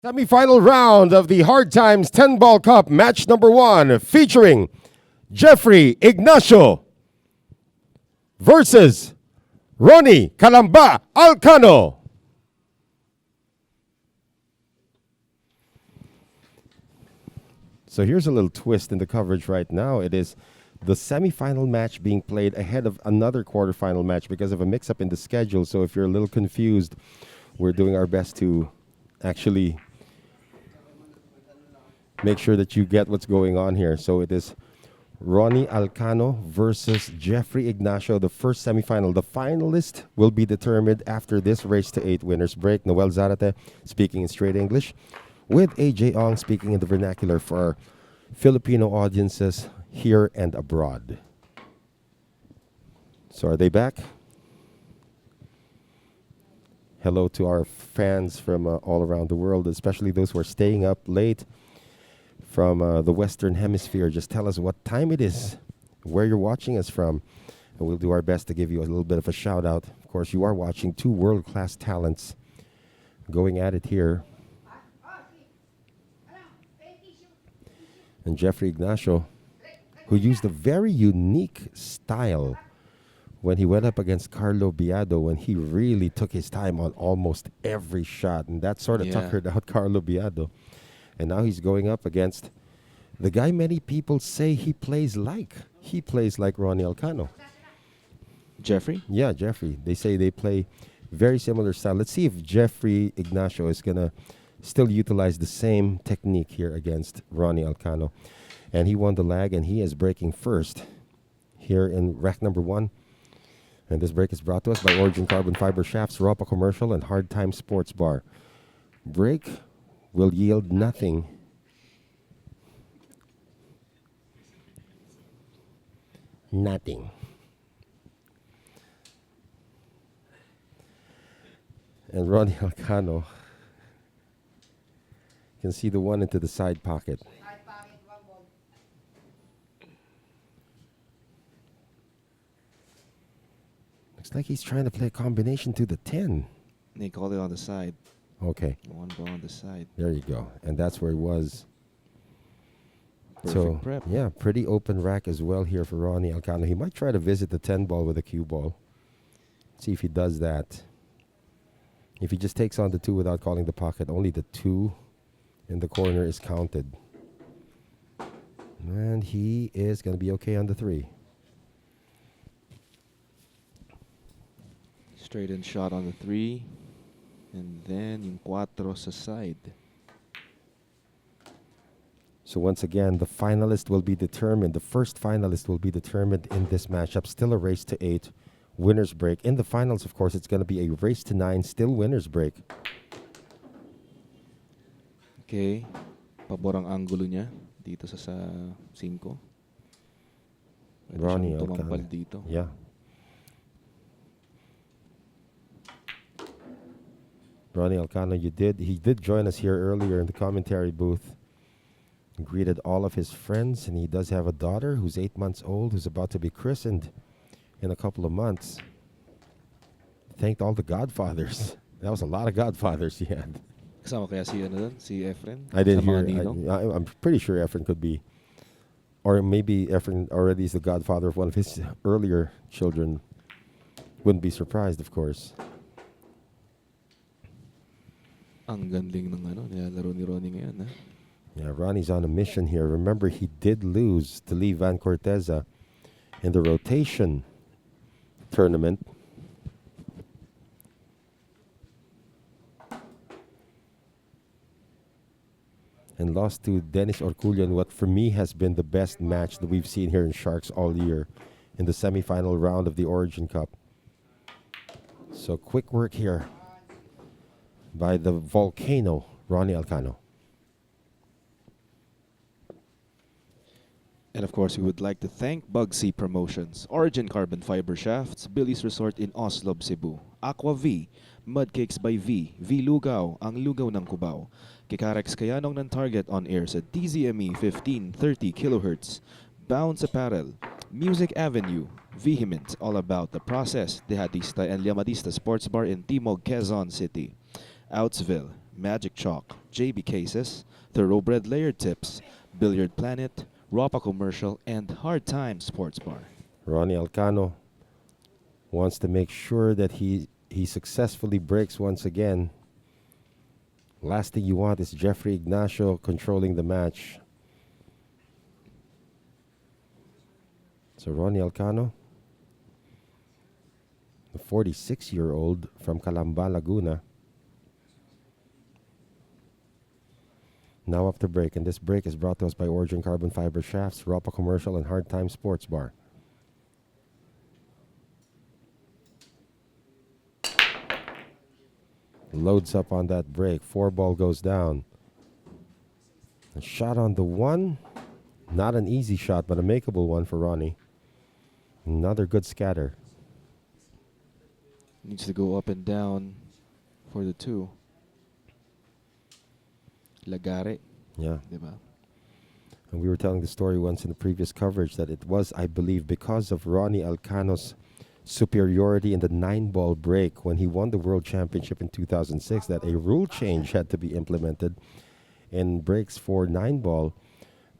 Semi-final round of the Hard Times 10-Ball Cup, match number 1, featuring Jeffrey Ignacio versus Ronnie Alcano. So here's a little twist in the coverage right now. It is the semi-final match being played ahead of another quarterfinal match because of a mix-up in the schedule. So if you're a little confused, we're doing our best to actually make sure that you get what's going on here. So it is Ronnie Alcano versus Jeffrey Ignacio, the first semifinal. The finalist will be determined after this race to 8 winners break. Noel Zarate speaking in straight English, with AJ Ong speaking in the vernacular for our Filipino audiences here and abroad. So are they back? Hello to our fans from all around the world, especially those who are staying up late from the Western Hemisphere. Just tell us what time it is, where you're watching us from, and we'll do our best to give you a little bit of a shout out. Of course, you are watching two world-class talents going at it here. And Jeffrey Ignacio, who used a very unique style when he went up against Carlo Biado, when he really took his time on almost every shot, and that sort of tuckered out Carlo Biado. And now he's going up against the guy many people say he plays like. He plays like Ronnie Alcano. Jeffrey? Yeah, Jeffrey. They say they play very similar style. Let's see if Jeffrey Ignacio is going to still utilize the same technique here against Ronnie Alcano. And he won the lag, and he is breaking first here in rack number 1. And this break is brought to us by Origin Carbon Fiber Shafts, Ropa Commercial, and Hard Time Sports Bar. Break will yield nothing. Nothing. And Ronnie Alcano, you can see the one into the side pocket. Looks like he's trying to play a combination to the 10. They called it on the side. Okay. One ball on the side. There you go. And that's where he was. Perfect prep. Yeah, pretty open rack as well here for Ronnie Alcano. He might try to visit the 10 ball with a cue ball. See if he does that. If he just takes on the 2 without calling the pocket, only the 2 in the corner is counted. And he is going to be okay on the 3. Straight in shot on the 3. And then yung 4 sa side. So once again, the finalist will be determined. The first finalist will be determined in this matchup. Still a race to 8. Winners break. In the finals, of course, it's going to be a race to 9. Still winners break. Okay. Pabor ang angulo niya dito sa 5. Ronnie tumampal Alcano. dito. Yeah. Ronnie Alcano, he did join us here earlier in the commentary booth. Greeted all of his friends, and he does have a daughter who's 8 months old, who's about to be christened in a couple of months. Thanked all the godfathers. That was a lot of godfathers he had. Kasama kaya si si Efren? I didn't Sa mga hear. ninong? I'm pretty sure Efren could be, or maybe Efren already is the godfather of one of his earlier children. Wouldn't be surprised, of course. Ang galing ng nilalaro ni Ronnie ngayon, ha? Yeah, Ronnie's on a mission here. Remember, he did lose to Lee Van Corteza in the rotation tournament. And lost to Dennis Orculio in what for me has been the best match that we've seen here in Sharks all year in the semifinal round of the Origin Cup. So quick work here by the volcano, Ronnie Alcano. And of course, we would like to thank Bugsy Promotions, Origin Carbon Fiber Shafts, Billy's Resort in Oslo, Cebu, Aqua V, Mudcakes by V, V Lugaw, ang lugaw ng Cubao, Kikarex Kayanong ng Target on air sa DZME 1530 kHz, Bounce Apparel, Music Avenue, Vehement, all about the process, Dehatista and Llamadista Sports Bar in Timog, Quezon City, Outsville, Magic Chalk, JB Cases, Thoroughbred Layered Tips, Billiard Planet, Ropa Commercial, and Hard Time Sports Bar. Ronnie Alcano wants to make sure that he successfully breaks once again. Last thing you want is Jeffrey Ignacio controlling the match. So Ronnie Alcano, the 46-year-old from Calamba, Laguna, now up to break, and this break is brought to us by Origin Carbon Fiber Shafts, Ropa Commercial, and Hard Time Sports Bar. Loads up on that break. 4-ball goes down. A shot on the 1. Not an easy shot, but a makeable one for Ronnie. Another good scatter. Needs to go up and down for the 2. Lagare. Yeah. Diba? And we were telling the story once in the previous coverage that it was, I believe, because of Ronnie Alcano's superiority in the 9-ball break when he won the World Championship in 2006 that a rule change had to be implemented in breaks for 9-ball,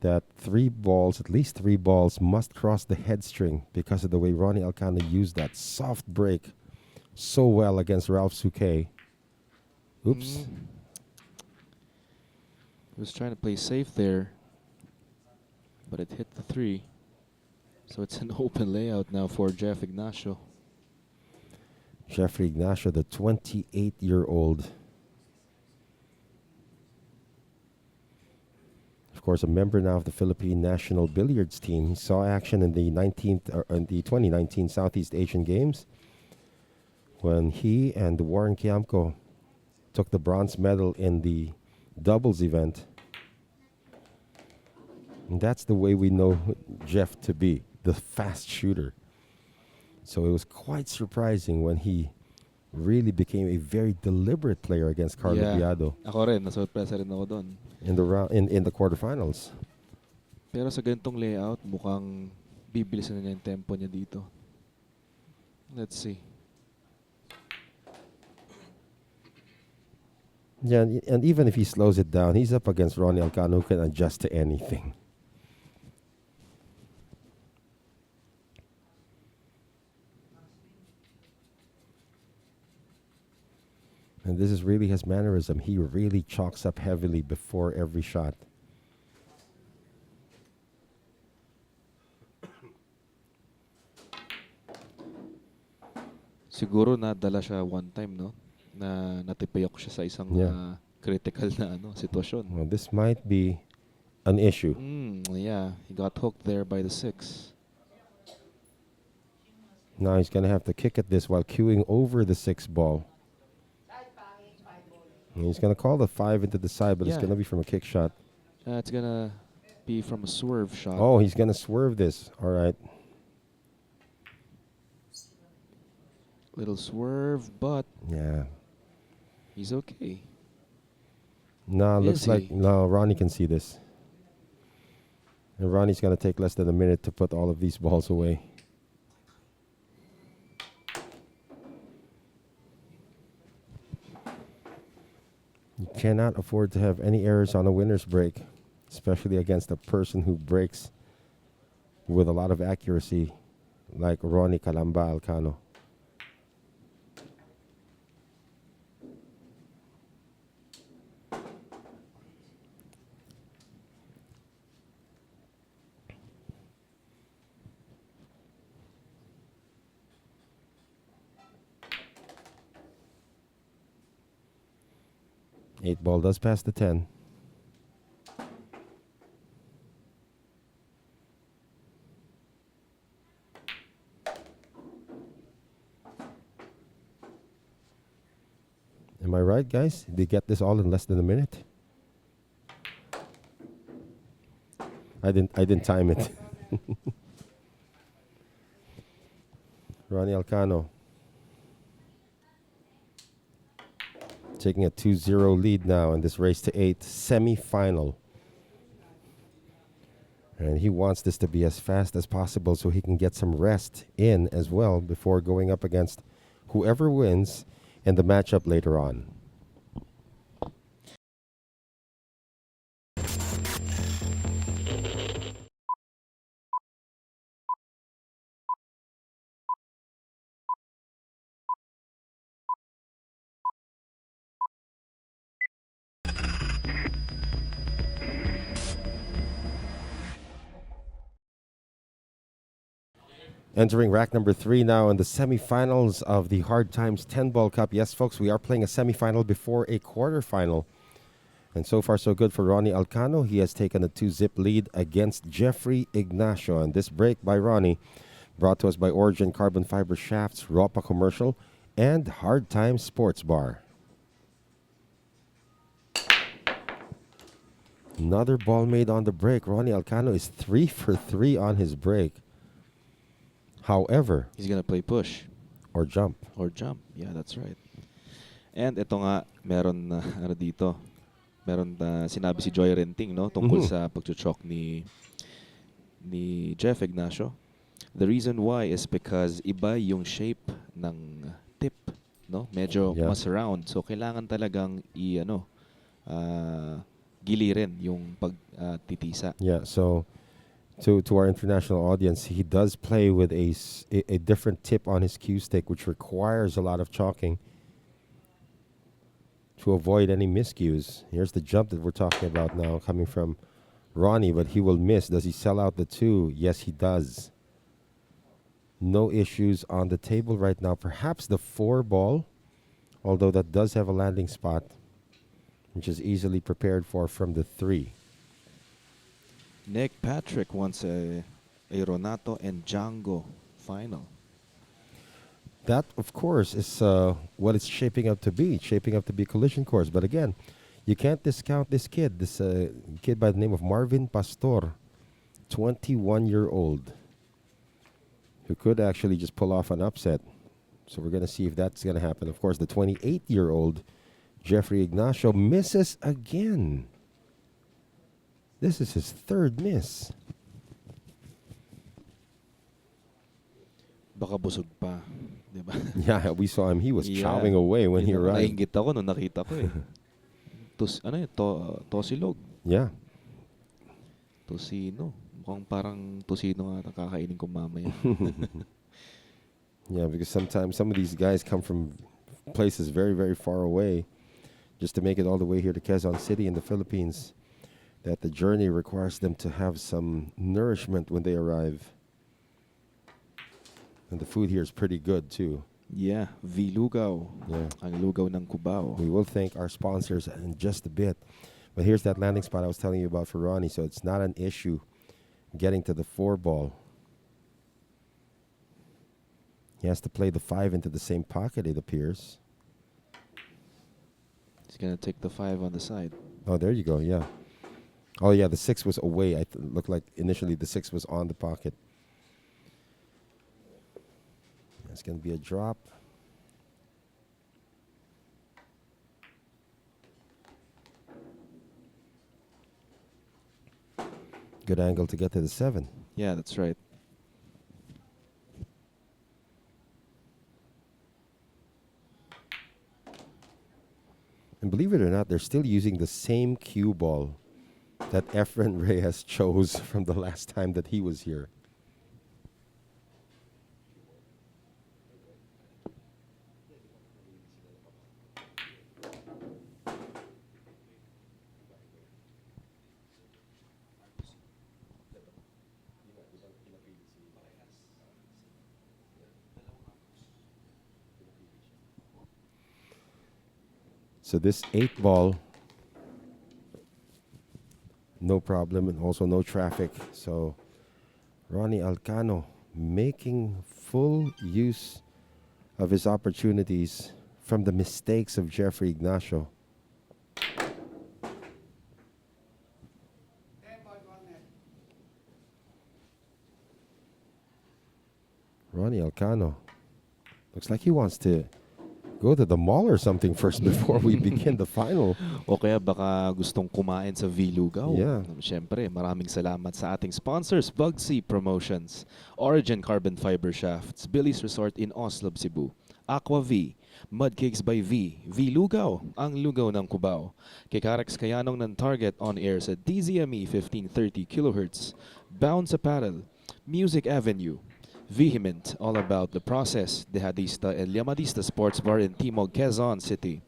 that 3 balls, at least 3 balls, must cross the head string because of the way Ronnie Alcano used that soft break so well against Ralph Souquet. Oops. He was trying to play safe there, but it hit the 3. So it's an open layout now for Jeff Ignacio. Jeffrey Ignacio, the 28-year-old. Of course, a member now of the Philippine national billiards team. He saw action in the 2019 Southeast Asian Games when he and Warren Kiamco took the bronze medal in the doubles event. And that's the way we know Jeff to be, the fast shooter. So it was quite surprising when he really became a very deliberate player against Carlo Biado. Ako rin, nasurpresa rin ako doon. In the quarterfinals. Pero sa ganitong layout, mukhang bibilisan na niya yung tempo niya dito. Let's see. Yeah, and even if he slows it down, he's up against Ronnie Alcano, who can adjust to anything. And this is really his mannerism. He really chalks up heavily before every shot. Siguro nadala siya one time, no? Na natipayok siya sa isang critical na sitwasyon. Well, this might be an issue. Yeah, he got hooked there by the 6. Now he's going to have to kick at this while queuing over the 6 ball. And he's going to call the 5 into the side, but it's going to be from a kick shot. It's going to be from a swerve shot. Oh, he's going to swerve this. All right. Little swerve, but yeah, he's okay. No, looks like Ronnie can see this. And Ronnie's going to take less than a minute to put all of these balls away. You cannot afford to have any errors on a winner's break, especially against a person who breaks with a lot of accuracy like Ronnie Calamba Alcano. Eight ball does pass the 10. Am I right, guys? They get this all in less than a minute. I didn't time it. Ronnie Alcano taking a 2-0 lead now in this race to 8 semi-final. And he wants this to be as fast as possible so he can get some rest in as well before going up against whoever wins in the matchup later on. Entering rack number 3 now in the semifinals of the Hard Times 10 Ball Cup. Yes, folks, we are playing a semifinal before a quarterfinal. And so far, so good for Ronnie Alcano. He has taken a 2-zip lead against Jeffrey Ignacio. And this break by Ronnie, brought to us by Origin Carbon Fiber Shafts, Ropa Commercial, and Hard Times Sports Bar. Another ball made on the break. Ronnie Alcano is 3 for 3 on his break. However, he's gonna play push. Or jump. Or jump. Yeah, that's right. And ito nga, meron na ano dito. Meron na sinabi si Joy Renting, no, tungkol sa pagchuchok ni Jeff Ignacio. The reason why is because iba yung shape ng tip, no? Medyo mas round. So kailangan talagang gilirin yung pagtitisa. Yeah, so to our international audience, he does play with a different tip on his cue stick, which requires a lot of chalking to avoid any miscues. Here's the jump that we're talking about now, coming from Ronnie, but he will miss. Does he sell out the 2? Yes, he does. No issues on the table right now. Perhaps the 4 ball, although that does have a landing spot, which is easily prepared for from the 3. Nick Patrick wants a Ronato and Django final. That, of course, is what it's shaping up to be. It's shaping up to be a collision course. But again, you can't discount this kid. This kid by the name of Marvin Pastor, 21-year-old, who could actually just pull off an upset. So we're going to see if that's going to happen. Of course, the 28-year-old Jeffrey Ignacio misses again. This is his 3rd miss. Baka busog pa, di ba? Yeah, we saw him. He was chowing away when he arrived. Nainggit ako nung nakita ko eh. Tosilog. Yeah. Tosino. Mukhang parang tosino nga kakainin ko mamaya. Yeah, because sometimes some of these guys come from places very, very far away just to make it all the way here to Quezon City in the Philippines. That the journey requires them to have some nourishment when they arrive. And the food here is pretty good too. Yeah, V-Lugaw. Yeah. Ang lugaw ng Cubao. We will thank our sponsors in just a bit. But here's that landing spot I was telling you about for Ronnie, so it's not an issue getting to the 4 ball. He has to play the 5 into the same pocket, it appears. He's going to take the 5 on the side. Oh, there you go, yeah. Oh, yeah, the 6 was away. It looked like initially the 6 was on the pocket. It's going to be a drop. Good angle to get to the 7. Yeah, that's right. And believe it or not, they're still using the same cue ball that Efren Reyes chose from the last time that he was here. So this 8 ball, no problem, and also no traffic. So Ronnie Alcano making full use of his opportunities from the mistakes of Jeffrey Ignacio. Ronnie Alcano looks like he wants to go to the mall or something first before we begin the final. O kaya baka gustong kumain sa V-Lugaw. Yeah. Siyempre, maraming salamat sa ating sponsors, Bugsy Promotions, Origin Carbon Fiber Shafts, Billy's Resort in Oslo, Cebu, Aqua V, Mudcakes by V, V-Lugaw, ang lugaw ng Cubao, Kikarex Kayanong ng Target on air sa DZME 1530 kHz, Bounce Apparel, Music Avenue, Vehement, all about the process, Dehadista and Llamadista Sports Bar in Timog, Quezon City.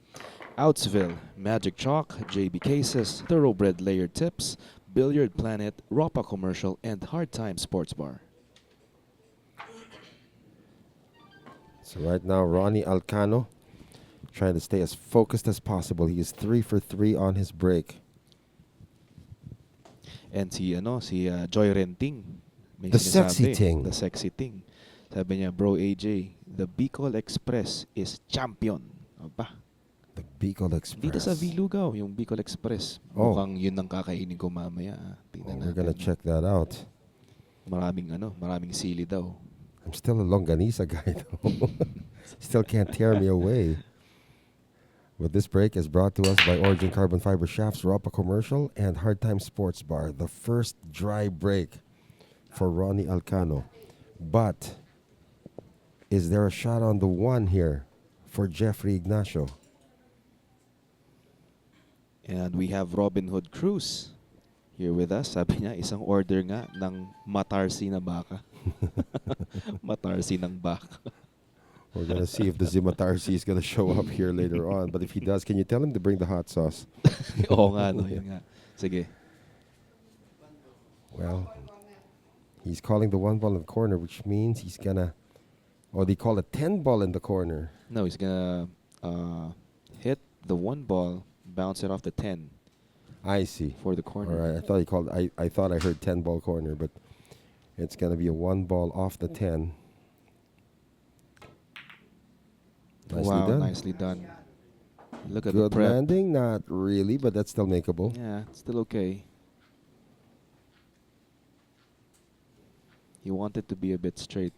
Outsville, Magic Chalk, JB Cases, Thoroughbred Layered Tips, Billiard Planet, Ropa Commercial, and Hard Time Sports Bar. So right now, Ronnie Alcano trying to stay as focused as possible. He is 3 for 3 on his break. And si Joy Renting, may The sexy sinasabi, ting. the sexy ting. Sabi niya, bro AJ, the Bicol Express is champion. Aba, The Bicol Express. dito sa Vilugaw, yung Bicol Express. Oh. Mukhang yun ang kakainin ko mamaya. Tingnan We're natin. gonna check that out. Maraming sili daw. I'm still a longanisa guy though. Still can't tear me away. But this break is brought to us by Origin Carbon Fiber Shafts, Rapa Commercial, and Hard Time Sports Bar. The first dry break for Ronnie Alcano. But is there a shot on the one here for Jeffrey Ignacio? And we have Robin Hood Cruz here with us. Sabi niya, isang order nga ng matarsi na baka. Matarsi ng baka. We're going to see if the Zimatarsi is going to show up here later on. But if he does, can you tell him to bring the hot sauce? Oo nga, no? Yun nga. Sige. Well, he's calling the 1 ball in the corner, which means he's going to... Oh, they call a 10 ball in the corner. No, he's gonna hit the 1 ball, bounce it off the 10 I see. for the corner. All right, I thought he called... I thought I heard 10 ball corner, but it's going to be a 1 ball off the 10. Nicely done. Look at Good the prep. landing, not really, but that's still makeable. Yeah, it's still okay. He wanted to be a bit straight.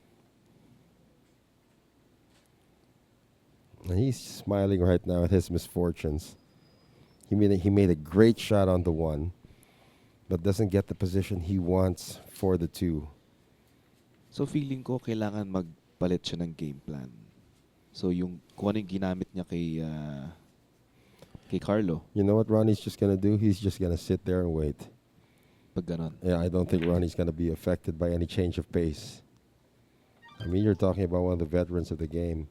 And he's smiling right now at his misfortunes. He made a great shot on the 1, but doesn't get the position he wants for the 2. So feeling ko kailangan magpalit siya ng game plan. So yung kung ano yung ginamit niya kay Carlo. You know what Ronnie's just going to do? He's just going to sit there and wait. Pag ganon. Yeah, I don't think Ronnie's going to be affected by any change of pace. I mean, you're talking about one of the veterans of the game.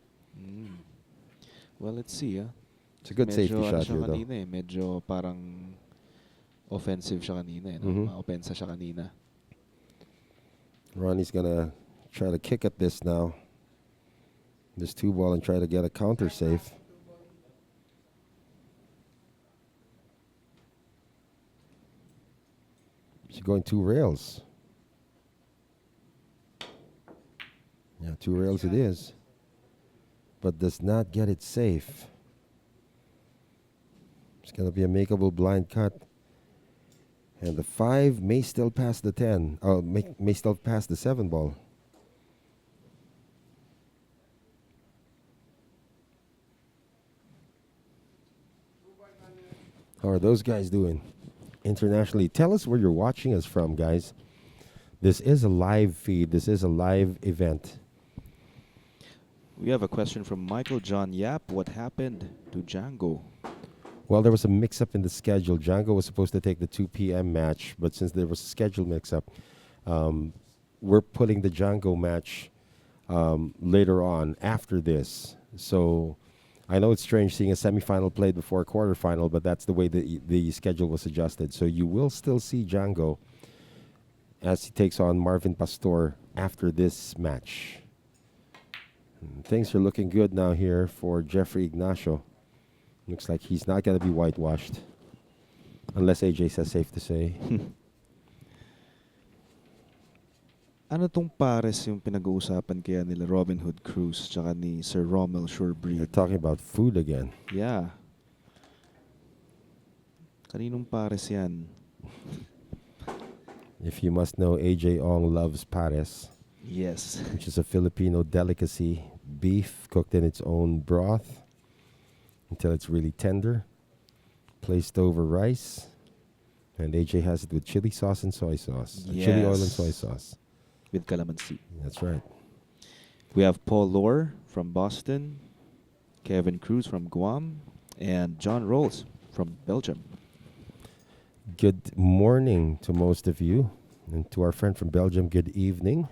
Well, let's see. It's a good safety shot here, though. Kanina, medyo parang offensive siya kanina. Ma-offensa siya kanina. Ronnie's going to try to kick at this now. This 2 ball and try to get a counter safe. She's going 2 rails. Yeah, 2 rails it is. But does not get it safe. It's going to be a makeable blind cut. And the 5 may still pass the 10. Oh, may still pass the 7 ball. How are those guys doing internationally? Tell us where you're watching us from, guys. This is a live feed. This is a live event. We have a question from Michael John Yap. What happened to Django? Well, there was a mix-up in the schedule. Django was supposed to take the 2 p.m. match, but since there was a schedule mix-up, we're putting the Django match later on after this. So I know it's strange seeing a semifinal played before a quarterfinal, but that's the way the schedule was adjusted. So you will still see Django as he takes on Marvin Pastor after this match. And things are looking good now here for Jeffrey Ignacio. Looks like he's not going to be whitewashed. Unless AJ says safe to say. Ano tong pares yung pinag-uusapan kaya nila Robin Hood Cruz tsaka ni Sir Rommel You're Surebreed? talking about food again. Yeah. Kaninong pares yan? If you must know, AJ Ong loves pares, Yes. which is a Filipino delicacy. Beef cooked in its own broth until it's really tender, placed over rice, and AJ has it with chili sauce and soy sauce. Chili oil and soy Yes. sauce. With calamansi. That's right. We have Paul Lohr from Boston, Kevin Cruz from Guam, and John Rolls from Belgium. Good morning to most of you, and to our friend from Belgium, good evening.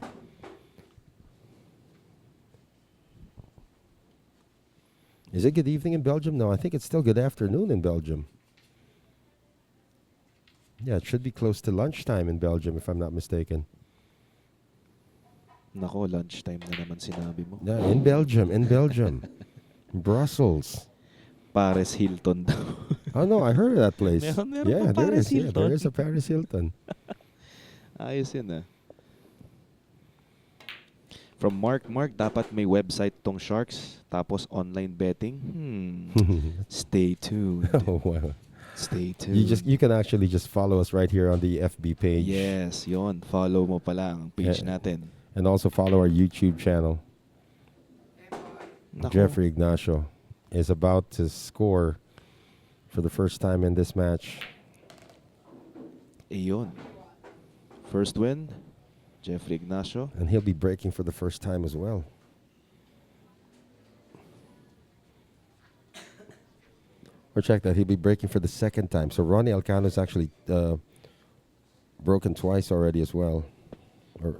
Is it good evening in Belgium? No, I think it's still good afternoon in Belgium. Yeah, it should be close to lunchtime in Belgium, if I'm not mistaken. Nako, lunchtime na naman sinabi mo. Yeah, in Belgium, Brussels. Paris Hilton daw. Oh no, I heard of that place. Meron Yeah, pang there Paris is. Yeah, there Hilton. is a Paris Hilton. Ayos yun ah. From Mark, dapat may website tong Sharks, tapos online betting. Stay tuned. Oh wow. Stay tuned. You can actually just follow us right here on the FB page. Yes, yon. Follow mo pala ang page natin. And also follow our YouTube channel. Nako. Jeffrey Ignacio is about to score for the first time in this match. Ayun. First win, Jeffrey Ignacio. And he'll be breaking for the first time as well. Or check that, he'll be breaking for the second time. So Ronnie Alcano is actually broken twice already as well. Or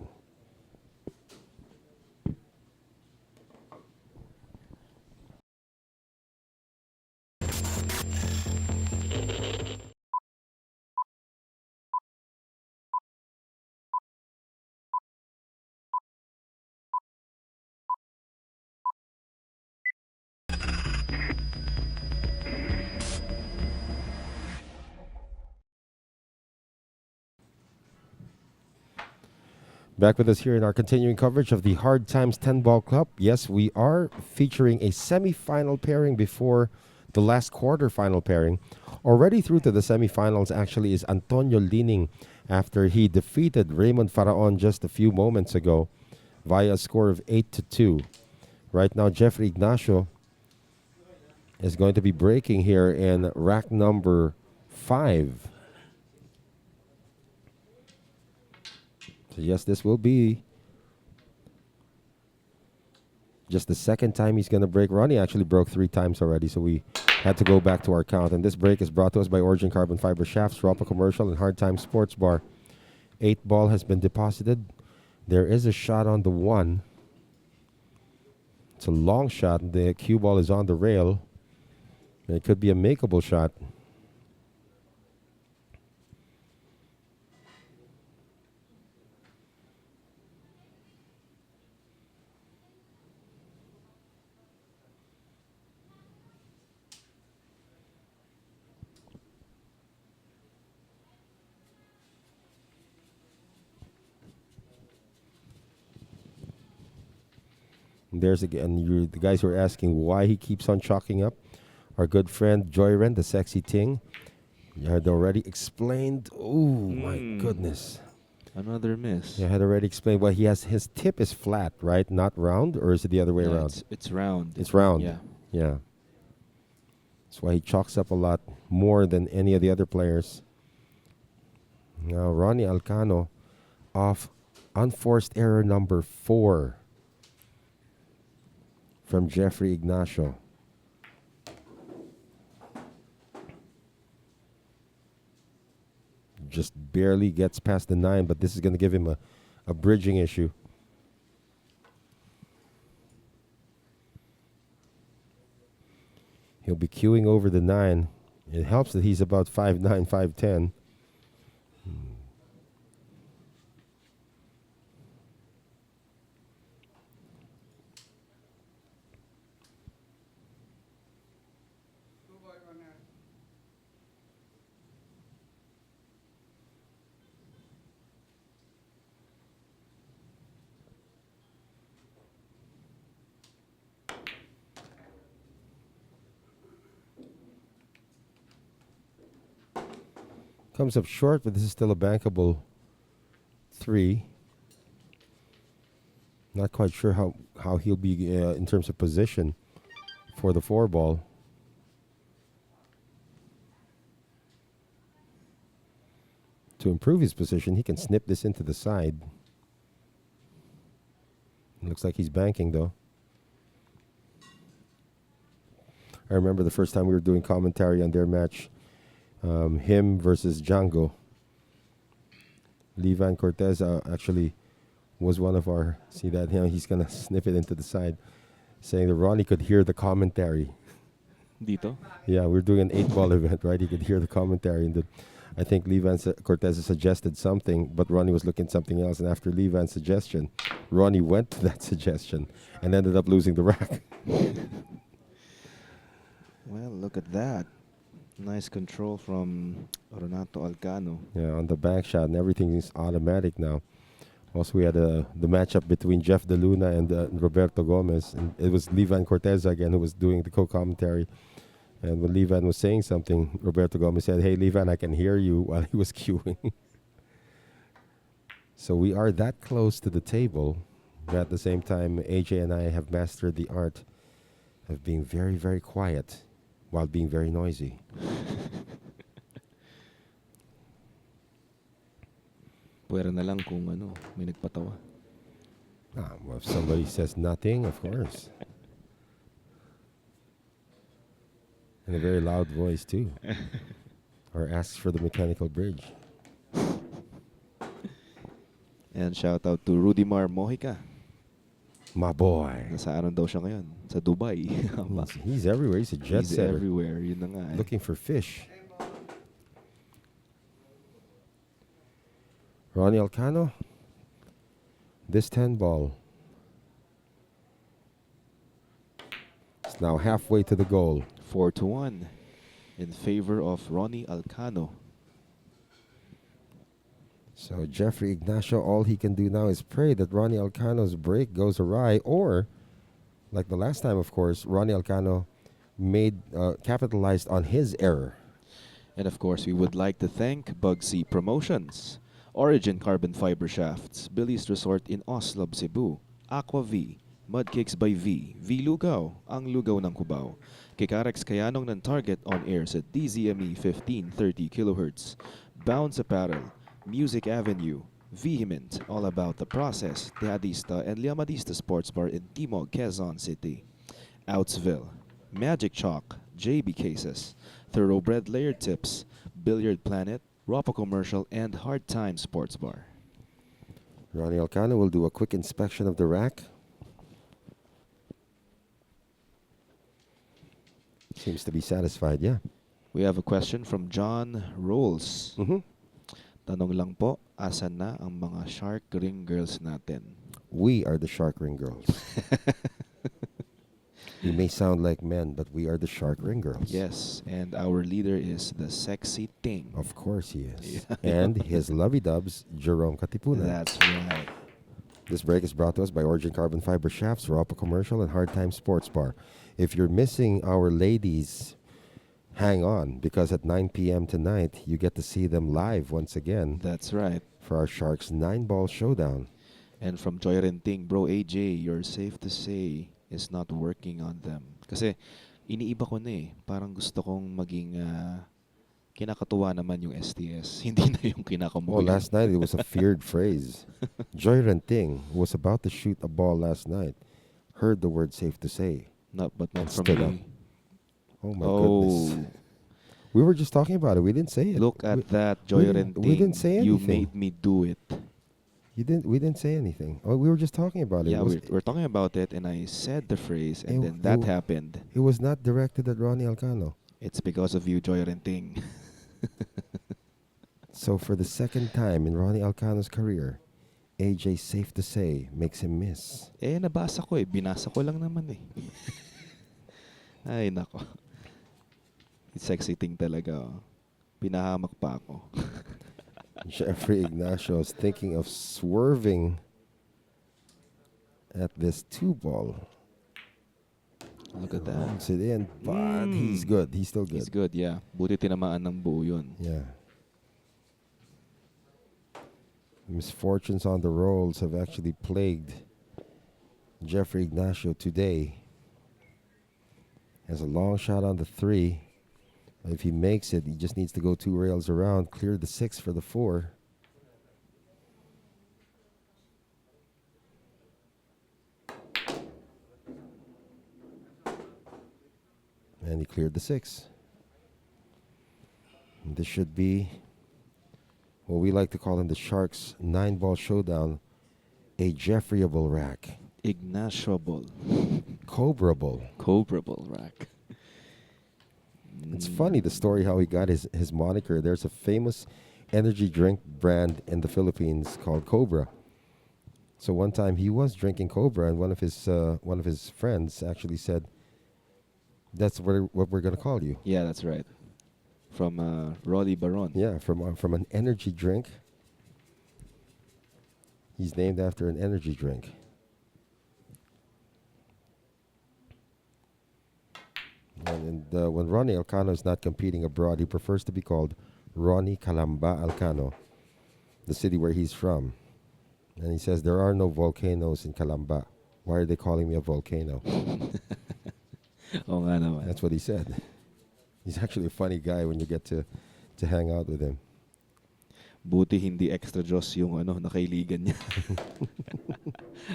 back with us here in our continuing coverage of the Hard Times 10 Ball Club. Yes, we are featuring a semi-final pairing before the last quarter-final pairing. Already through to the semi-finals actually is Antonio Lining after he defeated Raymond Faraon just a few moments ago via a score of 8-2. Right now, Jeffrey Ignacio is going to be breaking here in rack number 5. So yes, this will be just the second time he's going to break. Ronnie actually broke 3 times already, so we had to go back to our count. And this break is brought to us by Origin Carbon Fiber Shafts, Ropa Commercial, and Hard Time Sports Bar. 8 ball has been deposited. There is a shot on the 1. It's a long shot. The cue ball is on the rail. It could be a makeable shot. And there's again the guys who are asking why he keeps on chalking up. Our good friend Joyren, the sexy ting, had already explained. Oh my goodness! Another miss. Yeah, I had already explained why he has his tip is flat, right? Not round, or is it the other way around? It's round. It's round. Yeah. Yeah. That's why he chalks up a lot more than any of the other players. Now Ronnie Alcano off unforced error number 4 from Jeffrey Ignacio. Just barely gets past the 9, but this is going to give him a bridging issue. He'll be queuing over the 9. It helps that he's about 5'9", 5'10". Comes up short, but this is still a bankable 3. Not quite sure how he'll be in terms of position for the 4 ball. To improve his position, he can snip this into the side. It looks like he's banking, though. I remember the first time we were doing commentary on their match, him versus Django. Levan Cortez actually was one of our... See that? He's going to snip it into the side, saying that Ronnie could hear the commentary. Dito? Yeah, we're doing an 8-ball event, right? He could hear the commentary. And I think Cortez suggested something, but Ronnie was looking at something else. And after Levan's suggestion, Ronnie went to that suggestion and ended up losing the rack. Well, look at that. Nice control from Ronnie Alcano. Yeah, on the back shot, and everything is automatic now. Also, we had the matchup between Jeff DeLuna and Roberto Gomez. And it was Levan Cortez again who was doing the co-commentary. And when Levan was saying something, Roberto Gomez said, "Hey, Levan, I can hear you," while he was queuing. So we are that close to the table. But at the same time, AJ and I have mastered the art of being very, very quiet while being very noisy. Pwera na lang kung may nagpatawa. Well, if somebody says nothing, of course. In a very loud voice, too. Or asks for the mechanical bridge. And shout out to Rudimar Mojica. My boy. Nasaan daw siya ngayon? Sa Dubai. He's everywhere. He's a jet He's setter. everywhere. Yun na nga. Looking for fish. Ronnie Alcano. This 10 ball. It's now halfway to the goal. 4-1 in favor of Ronnie Alcano. So Jeffrey Ignacio, all he can do now is pray that Ronnie Alcano's break goes awry, or, like the last time, of course, Ronnie Alcano capitalized on his error. And of course, we would like to thank Bugsy Promotions, Origin Carbon Fiber Shafts, Billy's Resort in Oslo, Cebu, Aqua V, Mudcakes by V, V Lugaw, ang lugaw ng Cubao, Kikarex Kayanong ng Target on air sa DZME 1530 kHz, Bounce Apparel, Music Avenue, Vehement, all about the process, Teadista and Liamadista Sports Bar in Timog, Quezon City, Outsville, Magic Chalk, JB Cases, Thoroughbred Layered Tips, Billiard Planet, Ropa Commercial, and Hard Time Sports Bar. Ronnie Alcano will do a quick inspection of the rack. Seems to be satisfied, yeah. We have a question from John Rolls. Tanong lang po, asan na ang mga Shark Ring Girls natin? We are the Shark Ring Girls. We may sound like men, but we are the Shark Ring Girls. Yes, and our leader is the Sexy Ting. Of course he is. Yeah. And his lovey-dubs, Jerome Katipunan. That's right. This break is brought to us by Origin Carbon Fiber Shafts, Ropa Commercial, and Hard Time Sports Bar. If you're missing our ladies, hang on, because at 9 p.m. tonight, you get to see them live once again. That's right. For our Sharks 9-ball showdown. And from Joy Renting, bro AJ, you're safe to say is not working on them. Kasi iniiba ko na eh. Parang gusto kong maging kinakatuwa naman yung STS. Hindi na yung kinakamuya. Oh, last night it was a feared phrase. Joy Renting, who was about to shoot a ball last night, heard the word safe to say. But not from Stood up. me. Oh my goodness. We were just talking about it. We didn't say it. Look at that, Joy Renting. We didn't say anything. You made me do it. We didn't say anything. Oh, we were just talking about it. Yeah, it we're talking about it, and I said the phrase, and then that happened. It was not directed at Ronnie Alcano. It's because of you, Joy Renting. So for the second time in Ronnie Alcano's career, AJ, safe to say, makes him miss. Nabasa ko eh. Binasa ko lang naman eh. Ay, nako. It's Sexy Ting talaga. Pinahamak pa ako. Jeffrey Ignacio is thinking of swerving at this 2-ball. Look at that. Holds it in, but he's good. He's still good. He's good, yeah. Buti tinamaan ng buo yun. Yeah. Misfortunes on the rolls have actually plagued Jeffrey Ignacio today. Has a long shot on the 3. If he makes it, he just needs to go 2 rails around, clear the 6 for the 4. And he cleared the 6. And this should be what we like to call in the Sharks 9-ball showdown, a Jeffreyable rack. Ignacio-able. Cobrable. Cobrable rack. It's funny the story how he got his moniker. There's a famous energy drink brand in the Philippines called Cobra. So one time he was drinking Cobra, and one of his friends actually said, "That's what we're gonna call you." Yeah, that's right. From Rolly Baron. Yeah, from an energy drink. He's named after an energy drink. And when Ronnie Alcano is not competing abroad, he prefers to be called Ronnie Calamba Alcano, the city where he's from. And he says, there are no volcanoes in Calamba. Why are they calling me a volcano? Oo nga naman. That's what he said. He's actually a funny guy when you get to hang out with him. Buti hindi extra Diyos yung nakailigan niya.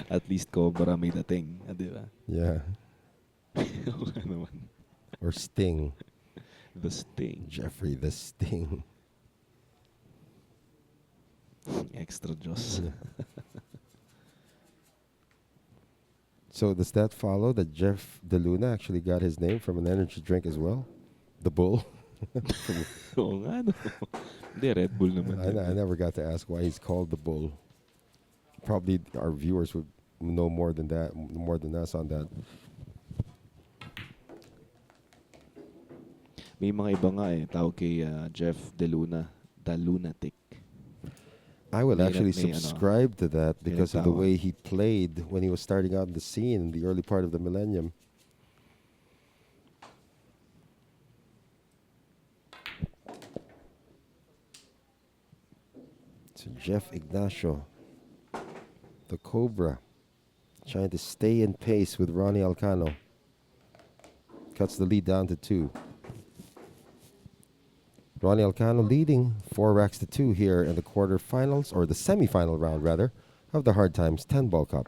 At least Cobra may dating. Di ba? Yeah. Oo nga naman. Or Sting. The Sting. Jeffrey the Sting. Extra Diyos. Yeah. So does that follow that Jeff DeLuna actually got his name from an energy drink as well? The Bull? Oo nga, no? Hindi, Red Bull naman. I never got to ask why he's called the Bull. Probably our viewers would know more than us on that. May mga iba nga tawag kay Jeff DeLuna, the Lunatic. I would actually may subscribe to that because of the tawag. way he played when he was starting out in the scene in the early part of the millennium. So Jeff Ignacio, the Cobra, trying to stay in pace with Ronnie Alcano. Cuts the lead down to 2. Ronnie Alcano leading 4 racks to 2 here in the quarterfinals, or the semifinal round rather, of the Hard Times 10-ball cup.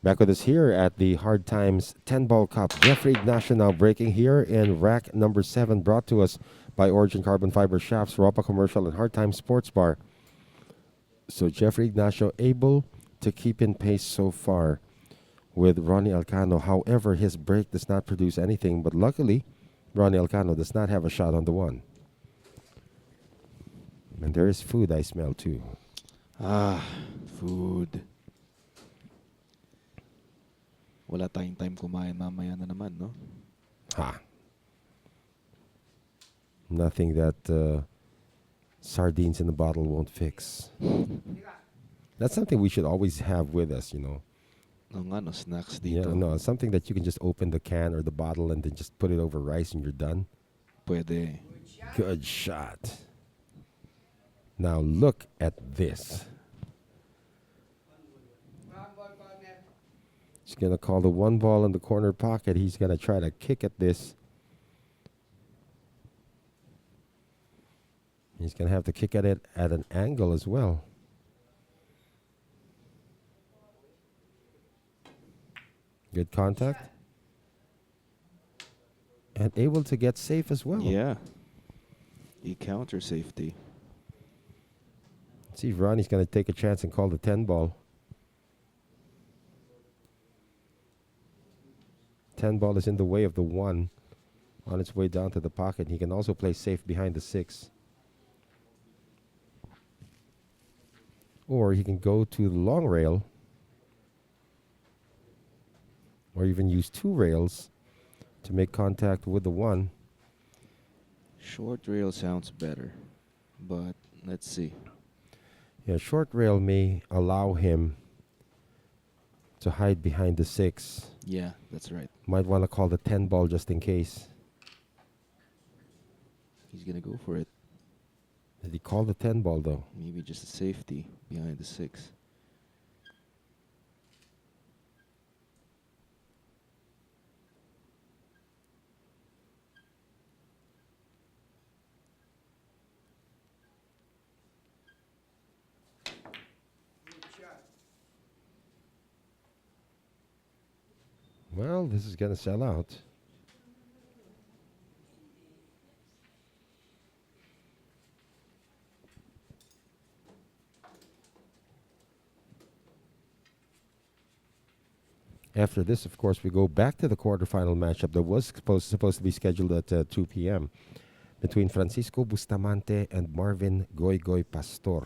Back with us here at the Hard Times 10-ball cup. Jeffrey Ignacio now breaking here in rack number 7, brought to us by Origin Carbon Fiber Shafts, Ropa Commercial, and Hard Times Sports Bar. So Jeffrey Ignacio able to keep in pace so far with Ronnie Alcano. However, his break does not produce anything, but luckily, Ronnie Alcano does not have a shot on the 1. And there is food I smell too. Food. Wala tayong time kumain mamaya na naman, no? Ha. Nothing that sardines in the bottle won't fix. That's something we should always have with us, you know. No, snacks dito. Yeah, no, something that you can just open the can or the bottle and then just put it over rice and you're done. Pwede. Good shot. Now look at this. He's going to call the 1 ball in the corner pocket. He's going to try to kick at this. He's going to have to kick at it at an angle as well. Good contact. And able to get safe as well. Yeah. E-counter safety. Let's see if Ronnie's going to take a chance and call the 10 ball. 10 ball is in the way of the 1 on its way down to the pocket. He can also play safe behind the 6. Or he can go to the long rail, or even use 2 rails to make contact with the 1. Short rail sounds better, but let's see. Yeah, short rail may allow him to hide behind the 6. Yeah, that's right. Might want to call the 10 ball just in case. He's going to go for it. Did he call the 10 ball though? Maybe just a safety behind the 6. Well, this is going to sell out. After this, of course, we go back to the quarterfinal matchup that was supposed to be scheduled at 2 p.m. between Francisco Bustamante and Marvin Goy Goy Pastor.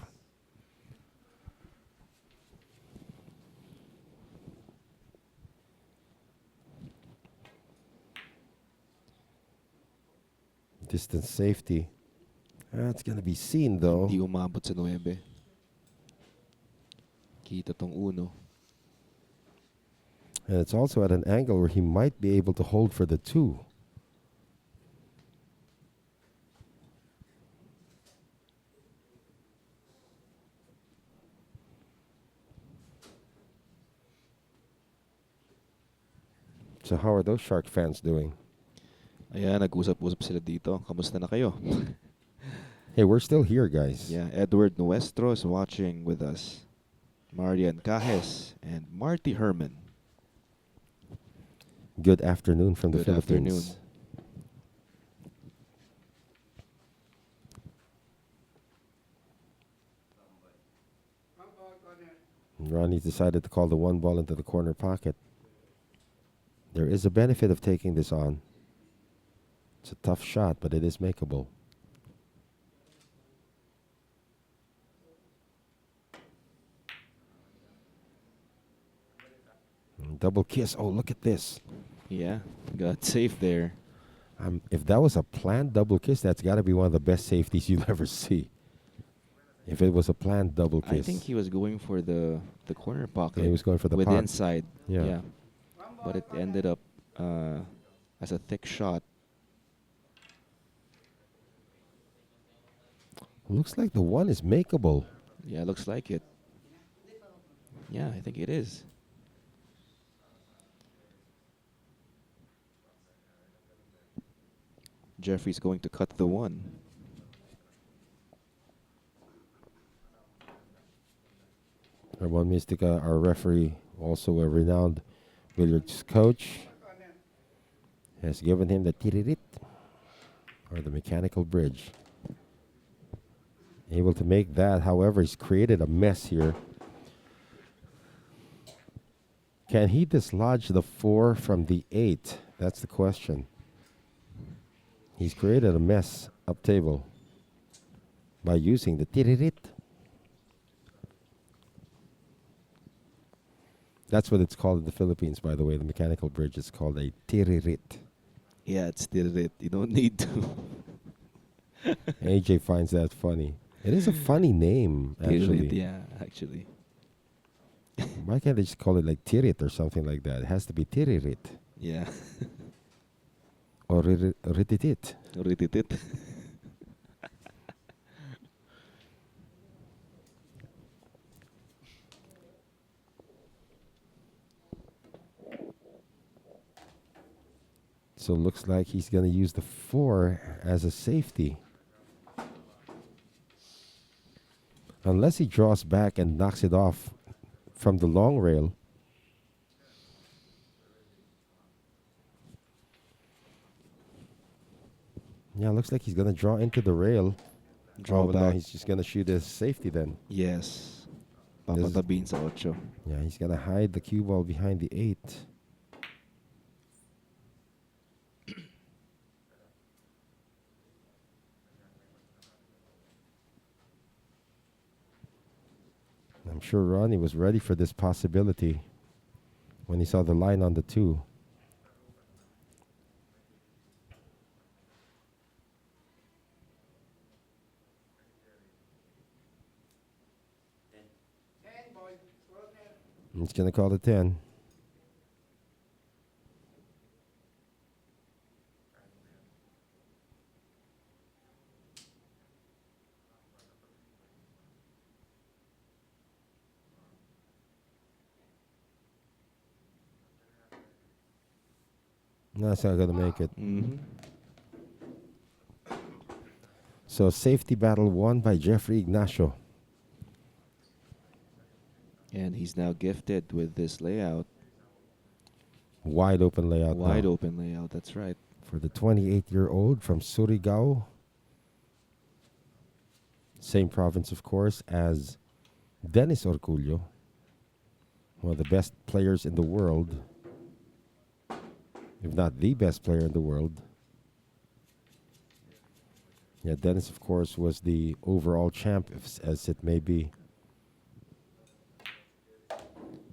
Distance safety. That's going to be seen, though. Hindi umabot sa 9. Kita tong uno. And it's also at an angle where he might be able to hold for the 2. So how are those Shark fans doing? Ayan, nag-usap-usap sila dito. Kamusta na kayo? Hey, we're still here, guys. Yeah, Edward Nuestro is watching with us. Marian Cajes and Marty Herman. Good afternoon from the Good Philippines. afternoon. Ronnie decided to call the 1 ball into the corner pocket. There is a benefit of taking this on. It's a tough shot, but it is makeable. Double kiss. Oh, look at this. Yeah, got safe there. If that was a planned double kiss, that's got to be one of the best safeties you'll ever see. If it was a planned double kiss. I think he was going for the corner pocket. He was going for the with pot. inside. Yeah. But it ended up as a thick shot. Looks like the 1 is makeable. Yeah, looks like it. Yeah, I think it is. Jeffrey's going to cut the 1. Ramon Mystica, our referee, also a renowned billiards coach, has given him the tiririt, or the mechanical bridge. Able to make that, however, he's created a mess here. Can he dislodge the 4 from the 8? That's the question. He's created a mess up table by using the tiririt. That's what it's called in the Philippines, by the way. The mechanical bridge is called a tiririt. Yeah, it's still it. You don't need to. AJ finds that funny. It is a funny name, actually. Tirit, yeah, actually. Why can't they just call it like tirit or something like that? It has to be tiririt. Yeah. Or rititit. Rititit. So it looks like he's going to use the 4 as a safety. Unless he draws back and knocks it off from the long rail. Yeah, looks like he's going to draw into the rail. Draw but no, back. he's just going to shoot as safety then. Yes. This is- Papatabin sa 8. Yeah, he's going to hide the cue ball behind the 8. I'm sure Ronnie was ready for this possibility when he saw the line on the 2. He's going to call it 10. That's not going to make it. Mm-hmm. So safety battle won by Jeffrey Ignacio. And he's now gifted with this layout. Wide open layout Wide now open layout, that's right. for the 28-year-old from Surigao. Same province, of course, as Dennis Orcullo, one of the best players in the world, if not the best player in the world. Yeah, Dennis, of course, was the overall champ, as it may be,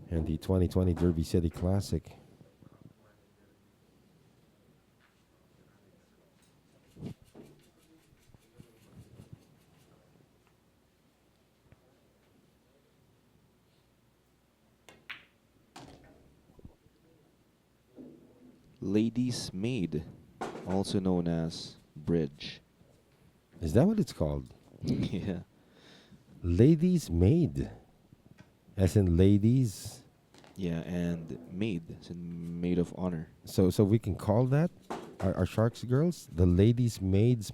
in the 2020 Derby City Classic. Ladies Maid, also known as Bridge. Is that what it's called? Yeah. Ladies Maid. As in ladies. Yeah, and maid, as in maid of honor. So we can call that our Sharks girls the ladies maids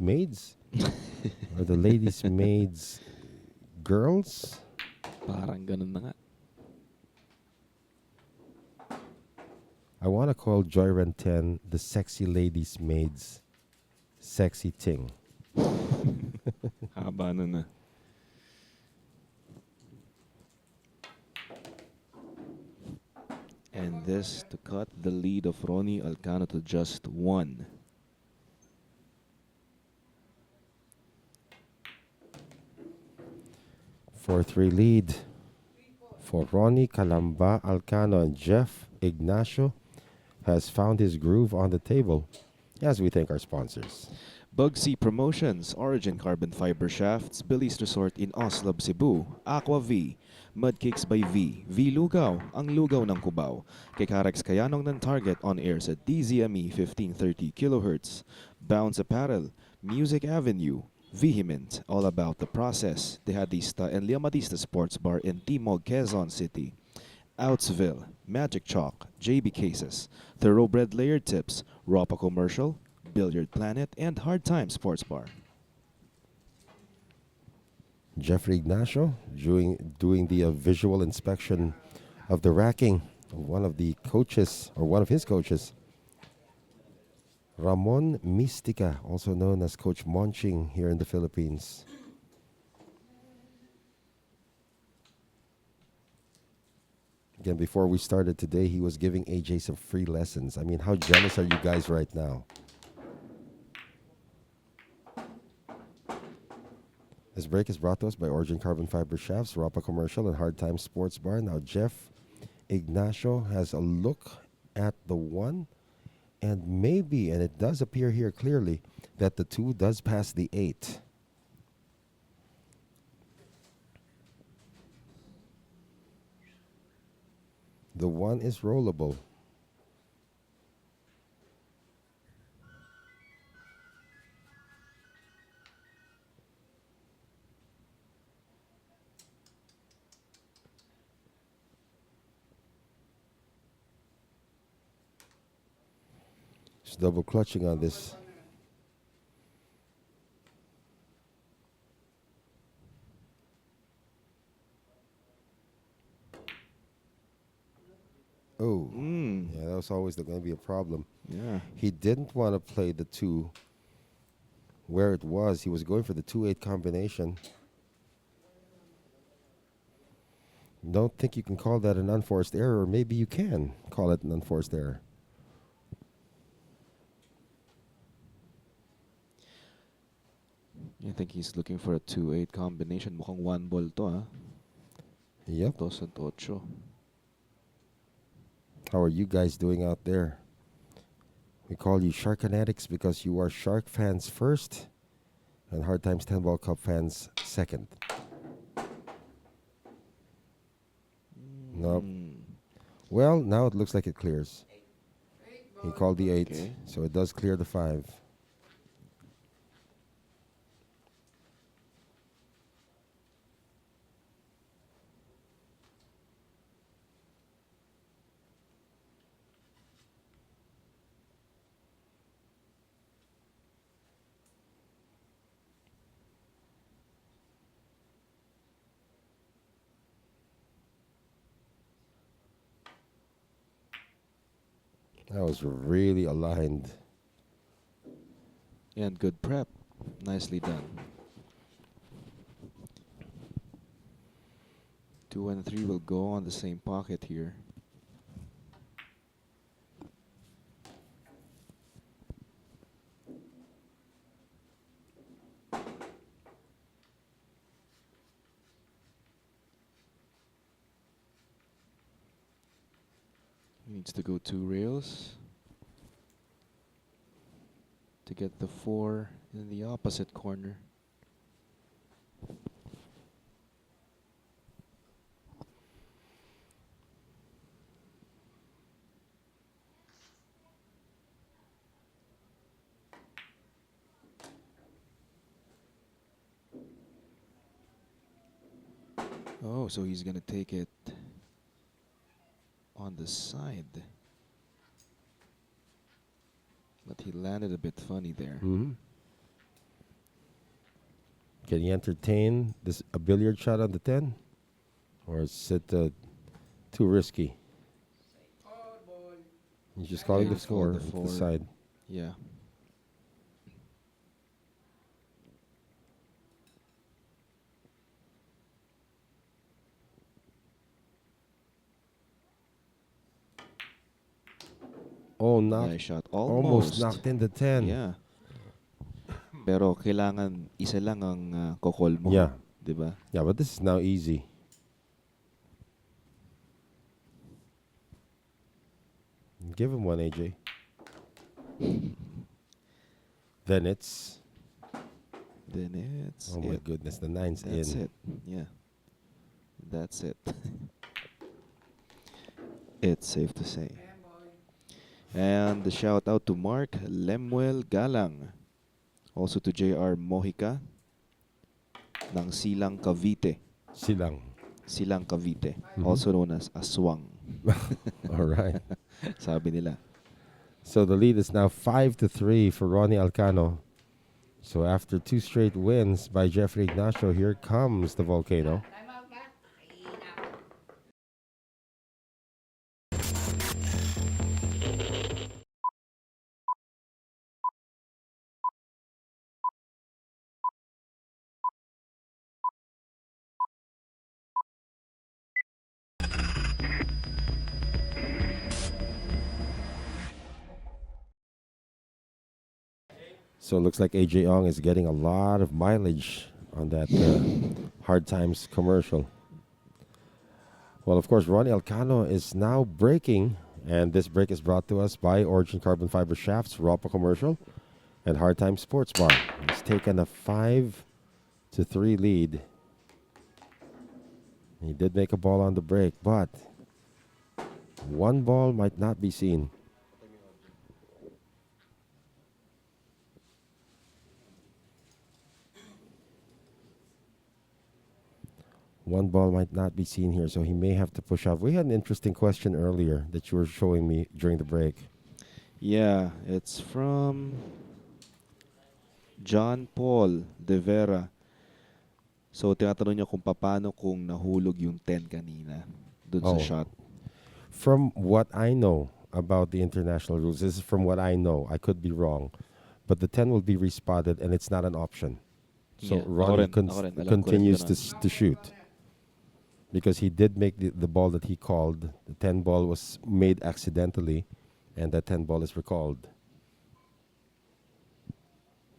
or the ladies maids girls. Parang ganun na nga. I want to call Joyran 10 the sexy ladies maids sexy ting. Haba na na. And this to cut the lead of Ronnie Alcano to just 1. For 3 lead for Ronnie Calamba Alcano, and Jeff Ignacio has found his groove on the table, as we thank our sponsors. Bugsy Promotions, Origin Carbon Fiber Shafts, Billy's Resort in Oslob, Cebu, Aqua V, Mudcakes by V, V Lugaw, ang lugaw ng Cubao, kay Karex Kayanong ng Target on airs at DZME 1530 kHz, Bounce Apparel, Music Avenue, Vehement, all about the process, Tejadista and Liamadista Sports Bar in Timog, Quezon City, Outsville, Magic Chalk, JB Cases, Thoroughbred Layered Tips, Ropa Commercial, Billiard Planet, and Hard Time Sports Bar. Jeffrey Ignacio doing the visual inspection of the racking of one of the coaches, or one of his coaches. Ramon Mistica, also known as Coach Monching here in the Philippines. Again, before we started today, he was giving AJ some free lessons. I mean, how jealous are you guys right now? This break is brought to us by Origin Carbon Fiber Shafts, Rapa Commercial, and Hard Time Sports Bar. Now, Jeff Ignacio has a look at the 1, and maybe, and it does appear here clearly, that the 2 does pass the 8. The 1 is rollable. Just double clutching on this. Oh, yeah, that was always going to be a problem. Yeah. He didn't want to play the 2 where it was. He was going for the 2-8 combination. Don't think you can call that an unforced error. Maybe you can call it an unforced error. I think he's looking for a 2-8 combination. Mukhang 1 ball to, ah. Yep. 2-8. How are you guys doing out there? We call you Sharkanatics because you are Shark fans first and Hard Times 10 Ball Cup fans second. Nope. Well, now it looks like it clears. He called the 8, Okay. so it does clear the 5. That was really aligned. And good prep. Nicely done. 2 and 3 will go on the same pocket here. He needs to go 2 rails to get the 4 in the opposite corner. Oh, so he's gonna take it on the side. But he landed a bit funny there. Mm-hmm. Can he entertain a billiard shot on the 10? Or is it too risky? He's just calling Yeah, the he's called 4 the to 4. the side. Yeah. Oh, Nice shot. almost knocked in the 10. Yeah. Pero kailangan isa lang ang kokol mo. Yeah. Diba? Yeah, but this is now easy. Give him one, AJ. Then it's... Then it's Oh my goodness, the 9's in. That's it. Yeah. That's it. It's safe to say. And the shout out to Mark Lemuel Galang. Also to JR Mojica ng Silang Cavite. Silang. Silang Cavite. Mhm. Also known as Aswang. All right. Sabi nila. So the lead is now 5-3 for Ronnie Alcano. So after 2 straight wins by Jeffrey Ignacio, here comes the volcano. So it looks like AJ Ong is getting a lot of mileage on that Hard Times commercial. Well, of course, Ronnie Alcano is now breaking, and this break is brought to us by Origin Carbon Fiber Shafts, Ropa Commercial, and Hard Times Sports Bar. He's taken a 5-3 lead. He did make a ball on the break, but one ball might not be seen. One ball might not be seen here, so he may have to push off. We had an interesting question earlier that you were showing me during the break. Yeah, it's from John Paul De Vera. So, tinatanong niya kung paano kung nahulog yung 10 kanina dun sa Oh. shot. From what I know about the international rules, this is from what I know. I could be wrong. But the 10 will be respotted, and it's not an option. So Yeah, Ronnie ako rin, alam ko rin continues ganun. to shoot. Because he did make the ball that he called. The 10 ball was made accidentally, and that 10 ball is recalled.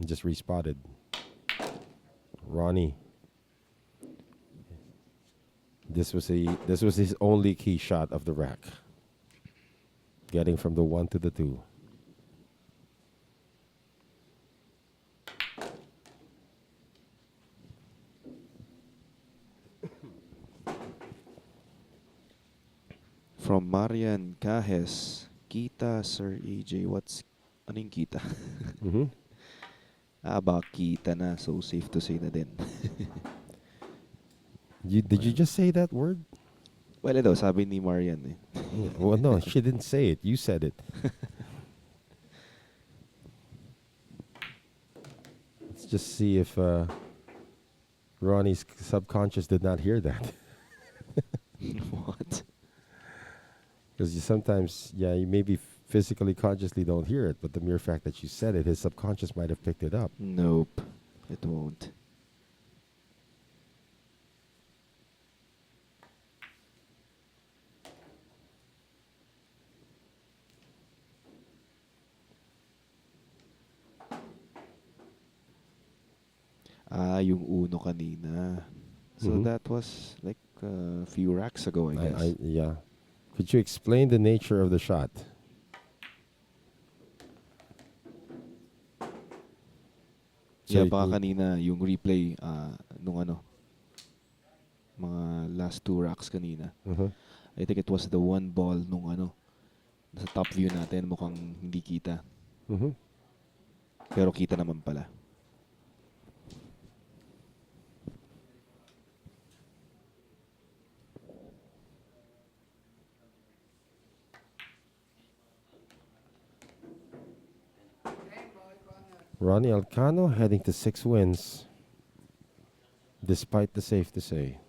Just respotted. Ronnie. This was his only key shot of the rack. Getting from the 1 to the 2. From Marian Cajes, kita, Sir AJ, ano yung kita? Mm-hmm. Baka kita na, so safe to say na din. Did you just say that word? Well, ito, sabi ni Marian eh. Yeah, well, no, she didn't say it. You said it. Let's just see if Ronnie's subconscious did not hear that. What? Because you sometimes, you maybe physically, consciously don't hear it, but the mere fact that you said it, his subconscious might have picked it up. Nope, it won't. Yung uno kanina. So Mhm. that was like a few racks ago, I guess. Yeah. Could you explain the nature of the shot? Yeah, baka kanina yung replay nung mga last two racks kanina. Uh-huh. I think it was the one ball nung nasa top view natin mukhang hindi kita. Mhm. Pero kita naman pala. Ronnie Alcano heading to 6 wins, despite the safe to say.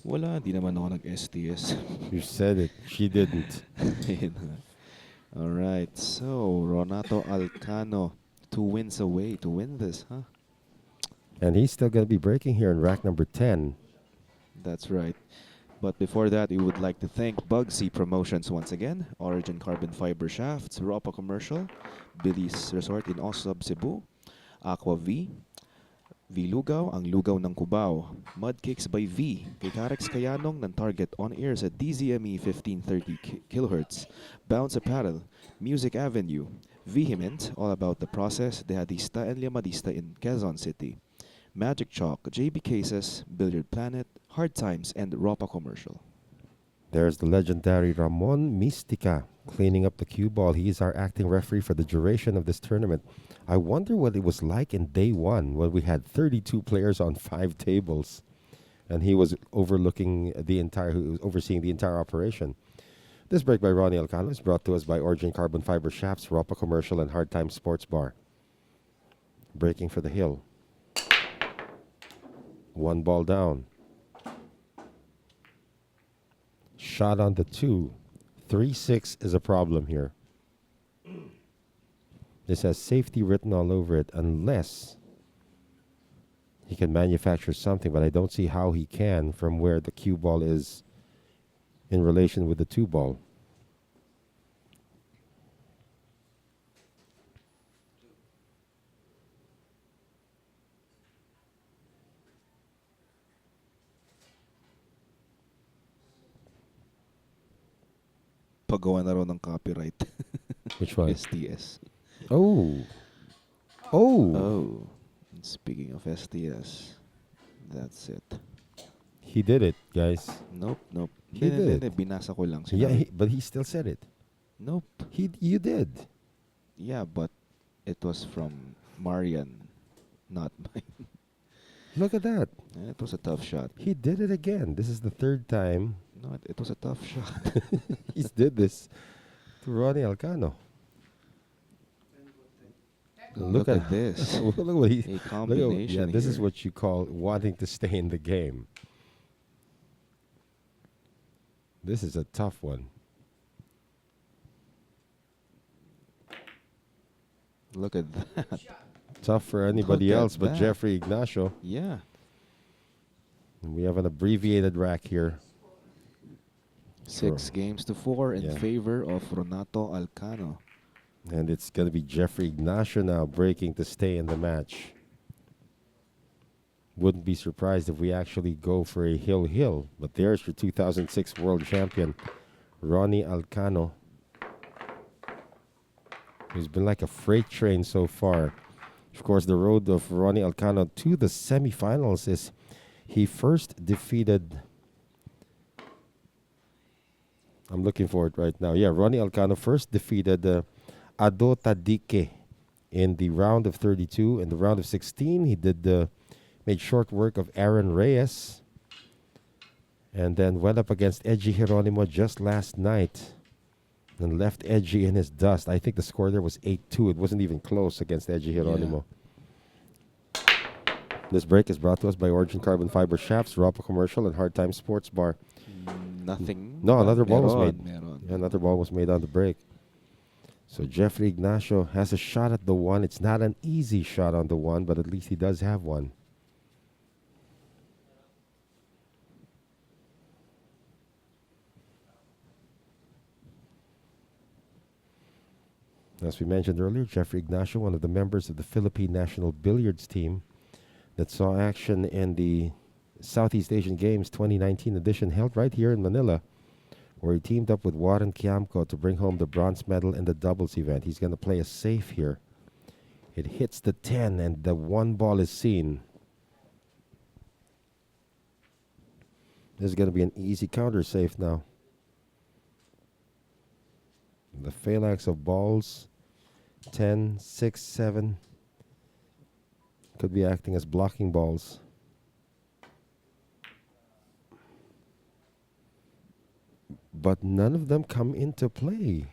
Wala, di naman ako nag-STS. You said it. She didn't. Alright, so Ronnie Alcano, 2 wins away to win this, huh? And he's still going to be breaking here in rack number 10. That's right. But before that, we would like to thank Bugsy Promotions once again, Origin Carbon Fiber Shafts, Ropa Commercial, Billy's Resort in Oslob, Cebu, Aqua V, V Lugaw, ang lugaw ng Cubao, Mudcakes by V, kay Karex Kayanong ng Target on air sa DZME 1530 kHz, Bounce Apparel, Music Avenue, Vehement, all about the process, Dehadista and Llamadista in Quezon City, Magic Chalk, JB Cases, Billiard Planet, Hard Times, and Ropa Commercial. There's the legendary Ramon Mistica cleaning up the cue ball. He is our acting referee for the duration of this tournament. I wonder what it was like in day one when we had 32 players on 5 tables, and he was overseeing the entire operation. This break by Ronnie Alcano is brought to us by Origin Carbon Fiber Shafts, Ropa Commercial, and Hard Time Sports Bar. Breaking for the hill. 1 ball down. Shot on the 2. 3-6 is a problem here. This has safety written all over it unless he can manufacture something, but I don't see how he can from where the cue ball is in relation with the 2 ball. Paggawa na raw ng copyright. Which one? STS. Oh. Oh. Speaking of STS, that's it. He did it, guys. Nope. He did it. Binasa ko lang. Yeah, but he still said it. Nope. You did. Yeah, but it was from Marian, not mine. Look at that. It was a tough shot. He did it again. This is the 3rd time No, it was a tough shot. he's did this to Ronnie Alcano. Look at this. Look what he. A combination. Yeah, this is here. what you call wanting to stay in the game. This is a tough one. Look at that. Tough for anybody Look at else but that. Jeffrey Ignacio. Yeah. And we have an abbreviated rack here. 6 games to 4 in Yeah. favor of Ronnie Alcano. And it's going to be Jeffrey Ignacio now breaking to stay in the match. Wouldn't be surprised if we actually go for a hill. But there's your 2006 world champion, Ronnie Alcano, who's been like a freight train so far. Of course, the road of Ronnie Alcano to the semifinals is he first defeated... I'm looking for it right now. Yeah, Ronnie Alcano first defeated Ado Tadike in the round of 32. In the round of 16, he made short work of Aaron Reyes, and then went up against Edgy Geronimo just last night and left Edgy in his dust. I think the score there was 8-2. It wasn't even close against Edgy Geronimo. This break is brought to us by Origin Carbon Fiber Shafts, Ropa Commercial, and Hard Time Sports Bar. Nothing. No, Ba? another ball was made. Meron. Yeah, another ball was made on the break. So Jeffrey Ignacio has a shot at the one. It's not an easy shot on the one, but at least he does have one. As we mentioned earlier, Jeffrey Ignacio, one of the members of the Philippine national billiards team that saw action in the Southeast Asian Games 2019 edition held right here in Manila, where he teamed up with Warren Kiamco to bring home the bronze medal in the doubles event. He's going to play a safe here. It hits the 10 and the one ball is seen. This is going to be an easy counter safe now. The phalanx of balls, 10, 6, 7, could be acting as blocking balls. But none of them come into play.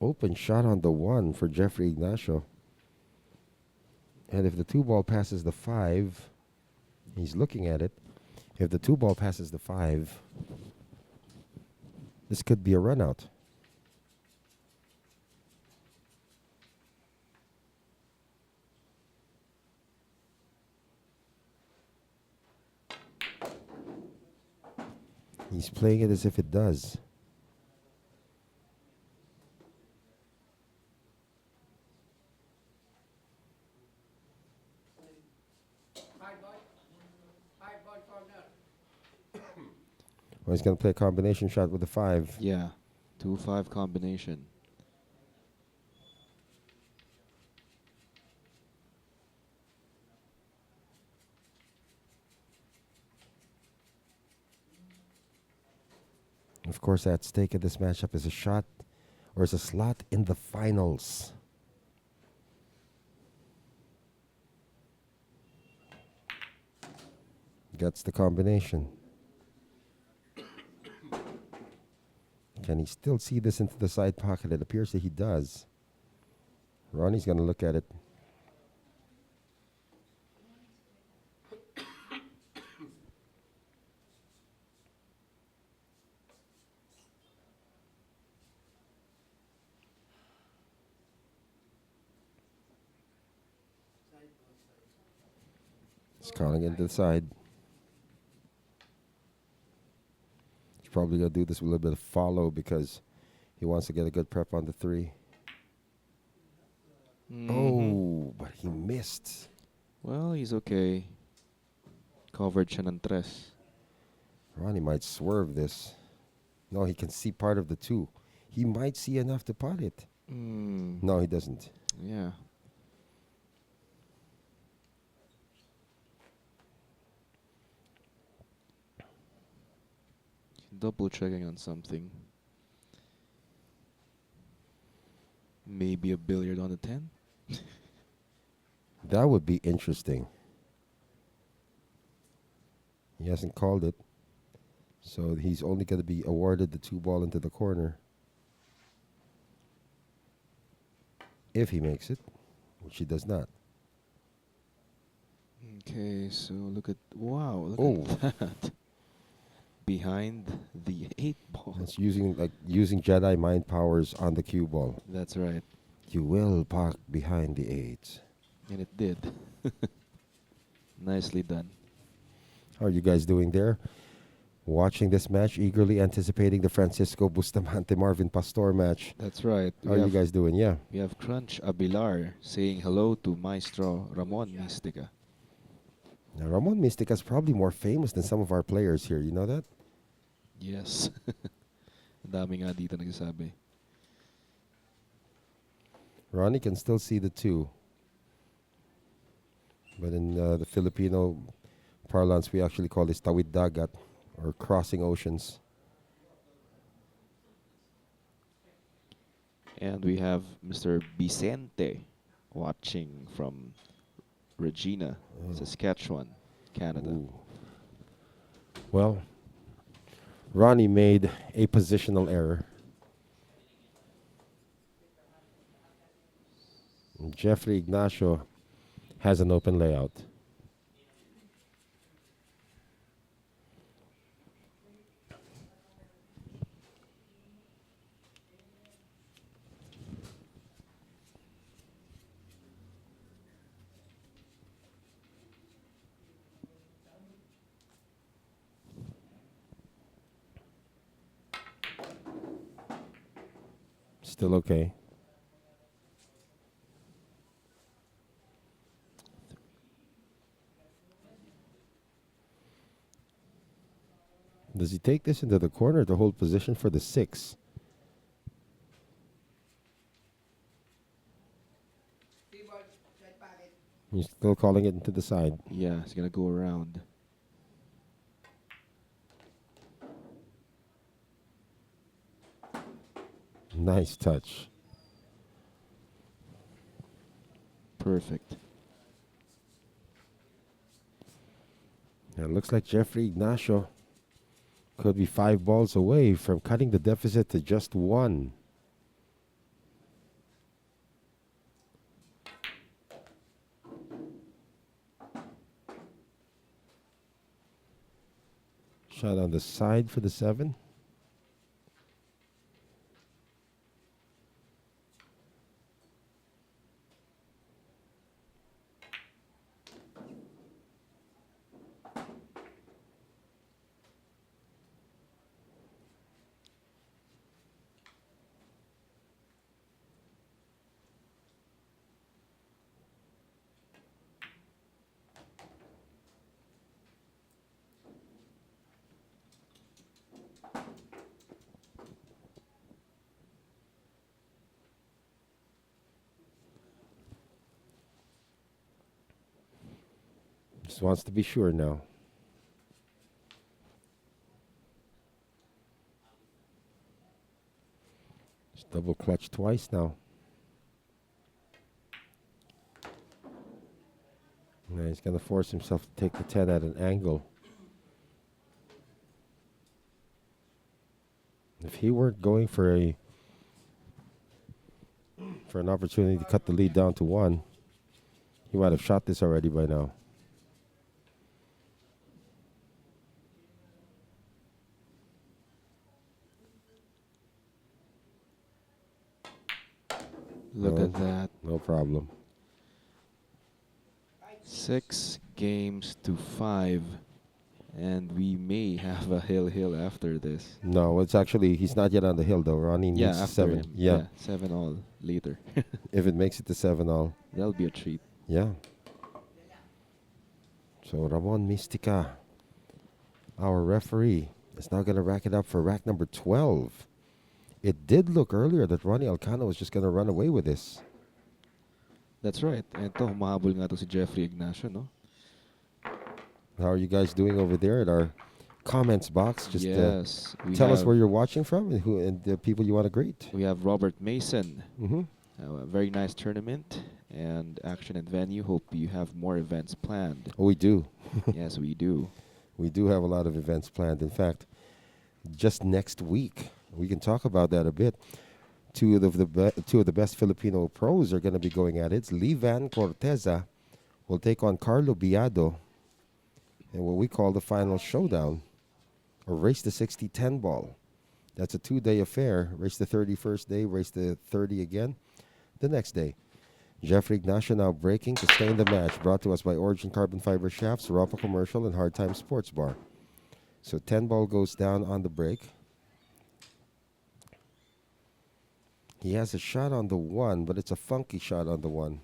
Open shot on the one for Jeffrey Ignacio. And if the two ball passes the 5, he's looking at it. If the two ball passes the 5, this could be a run out. He's playing it as if it does. Well, he's going to play a combination shot with the 5. Yeah. 2-5 combination. Of course, at stake in this matchup is a shot or is a slot in the finals. Gets the combination. Can he still see this into the side pocket? It appears that he does. Ronnie's going to look at it. He's calling it to the side. He's probably going to do this with a little bit of follow because he wants to get a good prep on the 3. Oh, but he missed. Well, he's okay. Covered siya ng 3. Ronnie might swerve this. No, he can see part of the 2. He might see enough to pot it. No, he doesn't. Yeah. Double checking on something. Maybe a billiard on the 10? That would be interesting. He hasn't called it. So he's only going to be awarded the 2 ball into the corner. If he makes it, which he does not. Okay, so look at, wow, look Oh. at that. Behind the 8 ball. It's using Jedi mind powers on the cue ball. That's right. You will park behind the 8. And it did. Nicely done. How are you guys doing there? Watching this match, eagerly anticipating the Francisco Bustamante Marvin Pastor match. That's right. How are you guys doing? Yeah. We have Crunch Abilar saying hello to Maestro Ramon Mistica. Now, Ramon Mystica is probably more famous than some of our players here. You know that? Yes. Ang dami nga dito nagsasabi. Ronnie can still see the 2. But in the Filipino parlance, we actually call this tawid dagat, or crossing oceans. And we have Mr. Vicente watching from Regina, Saskatchewan, Canada. Ooh. Well, Ronnie made a positional error. Jeffrey Ignacio has an open layout. Still okay. Does he take this into the corner to hold position for the 6? He's still calling it into the side. Yeah, he's gonna go around. Nice touch. Perfect. And it looks like Jeffrey Ignacio could be 5 balls away from cutting the deficit to just 1. Shot on the side for the 7. Just wants to be sure now. Just double clutch twice now. Now he's going to force himself to take the 10 at an angle. If he weren't going for an opportunity to cut the lead down to 1, he might have shot this already by now. Look at that. No problem. 6 games to 5. And we may have a hill after this. No, it's actually, he's not yet on the hill though. Ronnie needs Yeah, after 7. him. Yeah. 7 all later. If it makes it to 7 all. That'll be a treat. Yeah. So Ramon Mystica, our referee, is now going to rack it up for rack number 12. It did look earlier that Ronnie Alcano was just going to run away with this. That's right. And to, humahabol nga to si Jeffrey Ignacio, no? How are you guys doing over there at our comments box? Just yes. tell us where you're watching from and who and the people you want to greet. We have Robert Mason. Mm-hmm. A very nice tournament and action and venue. Hope you have more events planned. Oh, we do. Yes, we do. We do have a lot of events planned. In fact, just next week, we can talk about that a bit. Two of the best Filipino pros are going to be going at it. It's Livan Corteza will take on Carlo Biado in what we call the final showdown, or race the 60-10 ball. That's a 2-day affair. Race the 31st day, race the 30 again the next day. Jeffrey Ignacio now breaking to stay in the match. Brought to us by Origin Carbon Fiber Shafts, Rapa Commercial, and Hard Time Sports Bar. So 10 ball goes down on the break. He has a shot on the 1, but it's a funky shot on the 1.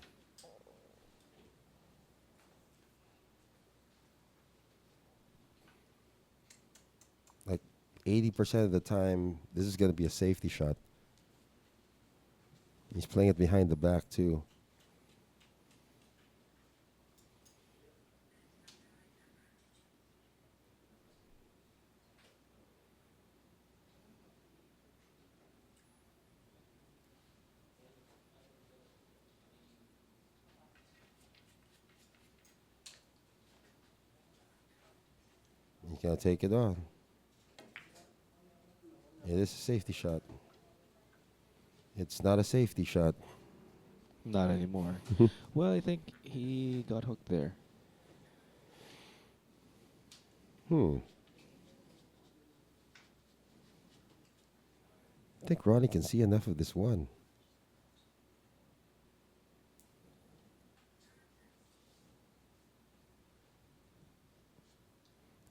Like 80% of the time, this is going to be a safety shot. He's playing it behind the back, too. He's going to take it on. It is a safety shot. It's not a safety shot. Not anymore. Well, I think he got hooked there. Hmm. I think Ronnie can see enough of this one.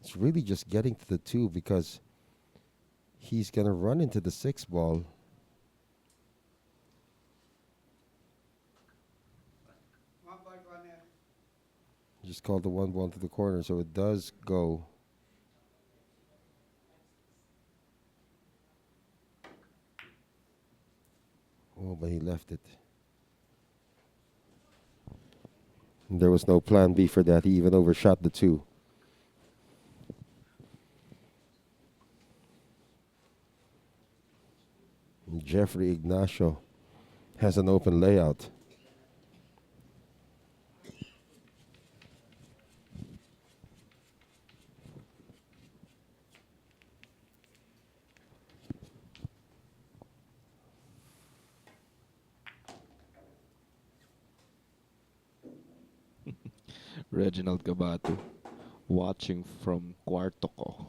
It's really just getting to the two because he's going to run into the six ball. Just called the one ball to the corner, so it does go. Oh, but he left it. And there was no plan B for that. He even overshot the two. And Jeffrey Ignacio has an open layout. Reginald Gabato. Watching from kwarto ko.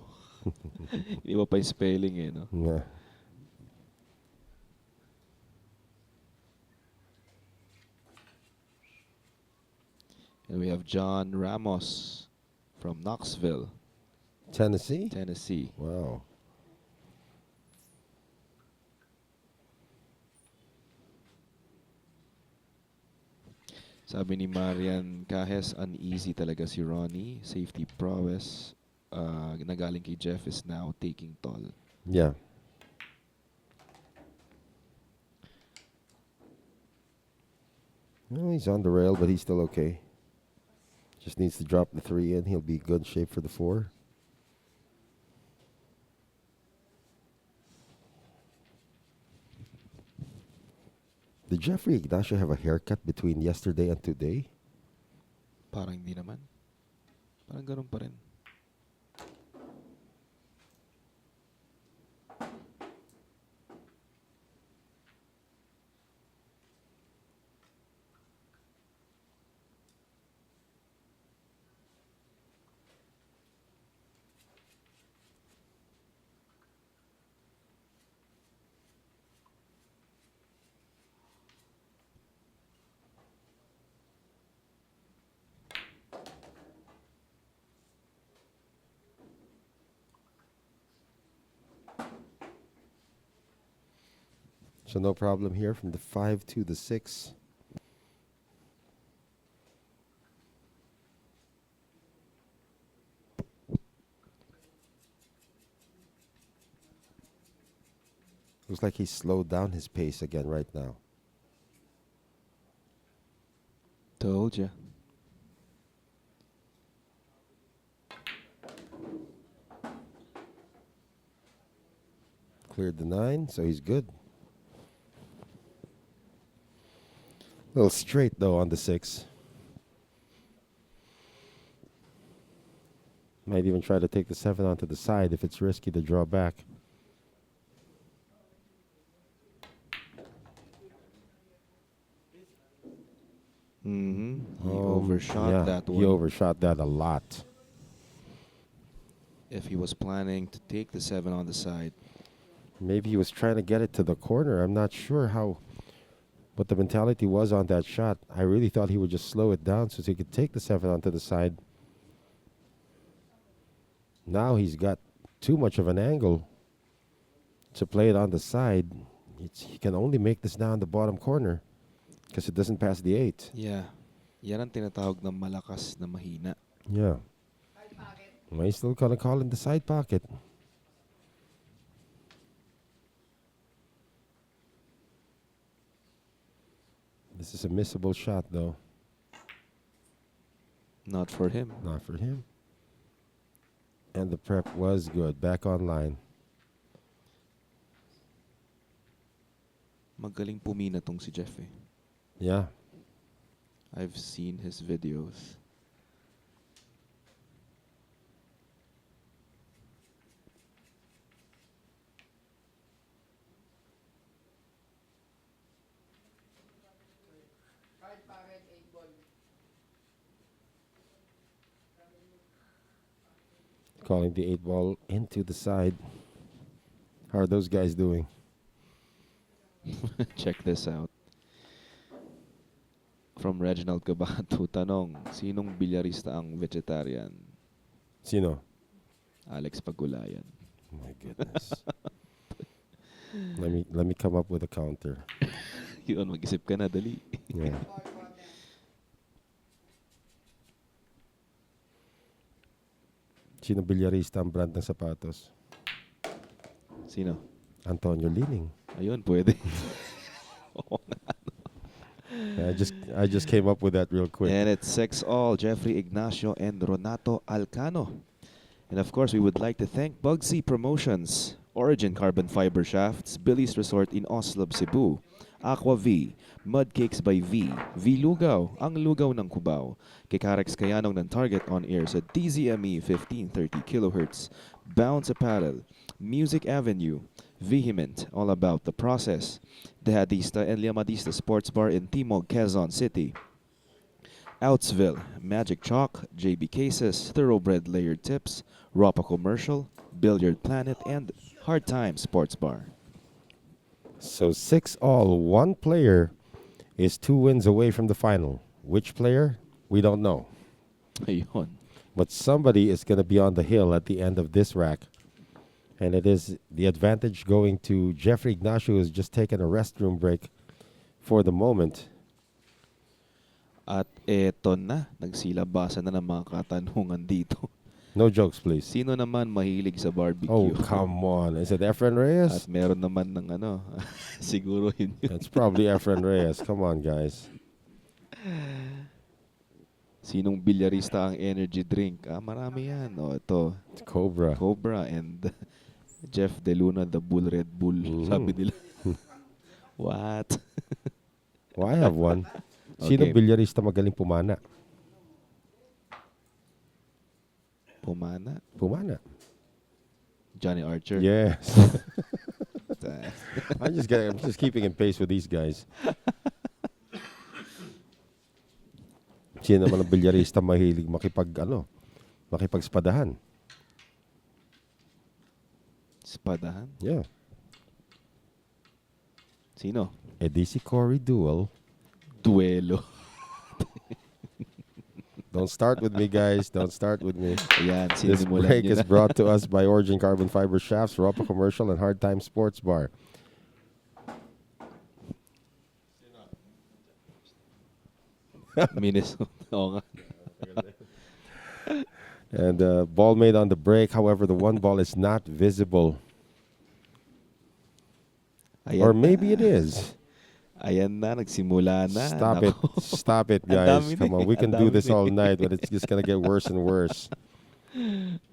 Hindi mo pa yung spelling eh, no? Yeah. And we have John Ramos from Knoxville, Tennessee? Tennessee. Wow. Sabi ni Marian Cajes, uneasy talaga si Ronnie. Safety prowess nagaling kay Jeff is now taking toll. Yeah. Well, he's on the rail, but he's still okay. Just needs to drop the three in. He'll be good shape for the four. Did Jeffrey Ignacio have a haircut between yesterday and today? Parang hindi naman. Parang ganun pa rin. So no problem here from the 5 to the 6. Looks like he slowed down his pace again right now. Told ya. Cleared the 9, so he's good. A little straight, though, on the 6. Might even try to take the 7 onto the side if it's risky to draw back. He overshot that one. He overshot that a lot. If he was planning to take the 7 on the side. Maybe he was trying to get it to the corner. I'm not sure what the mentality was on that shot. I really thought he would just slow it down so he could take the 7 onto the side. Now he's got too much of an angle to play it on the side. He can only make this down the bottom corner because it doesn't pass the 8. Yeah. Yan ang tinatawag na malakas na mahina. Yeah. Well, he's still going to call in the side pocket. This is a missable shot, though. Not for him. Not for him. And the prep was good. Back online. Magaling pumina tong si Jeff eh. Yeah. I've seen his videos. Calling the 8 ball into the side. How are those guys doing? Check this out. From Reginald Cabato, tanong, sinong bilyarista ang vegetarian? Sino? Alex Pagulayan. Oh my goodness. let me come up with a counter. Yun, mag-isip ka na, dali. Yeah. Sino bilyarista ang brand ng sapatos? Sino? Antonio Lining. Ayun, pwede. I just came up with that real quick. And it's 6-all, Jeffrey Ignacio and Ronnie Alcano. And of course, we would like to thank Bugsy Promotions, Origin Carbon Fiber Shafts, Billy's Resort in Oslo, Cebu, Aqua V, Mud Cakes by V, V Lugaw, ang lugaw ng Cubao, kay Karex Kayanong ng Target on Air sa DZME 1530 kHz, Bounce Apparel, Music Avenue, Vehement, all about the process, Dehadista and Liamadista Sports Bar in Timog, Quezon City, Outsville, Magic Chalk, JB Cases, Thoroughbred Layered Tips, Ropa Commercial, Billiard Planet, and Hard Time Sports Bar. So 6-all, one player is 2 wins away from the final. Which player? We don't know. Ayun. But somebody is going to be on the hill at the end of this rack. And it is the advantage going to Jeffrey Ignacio, who has just taken a restroom break for the moment. At eto na, nagsilabasan na ng mga katanungan dito. No jokes, please. Sino naman mahilig sa barbecue? Oh, come on. Is it Efren Reyes? At meron naman ng ano, siguro yun yun. It's probably Efren Reyes. Come on, guys. Sinong bilyarista ang energy drink? Marami yan. O, ito. It's Cobra. Cobra and Jeff De Luna, the Bull Red Bull. Sabi nila. What? Well, I have one. Sino Okay. bilyarista magaling pumana? Pumana? Pumana. Johnny Archer? Yes. Ta- I'm just keeping in pace with these guys. Sino naman ang bilyarista mahilig makipagspadahan? Spadahan? Yeah. Sino? Edisi Cory Duel. Duelo. Don't start with me, guys. Don't start with me. Ayan, This sinimulan break niyo is na. brought to us by Origin Carbon Fiber Shafts, Ropa Commercial, and Hard Time Sports Bar. Minnesota. Oo nga. And ball made on the break. However, the one ball is not visible. Ayan Or na. maybe it is. Ayan na, nagsimula na. Stop it. Nako. Stop it, Ang guys. dami na Come on. eh. We can Ang do dami this na all eh. night, but it's just going to get worse and worse.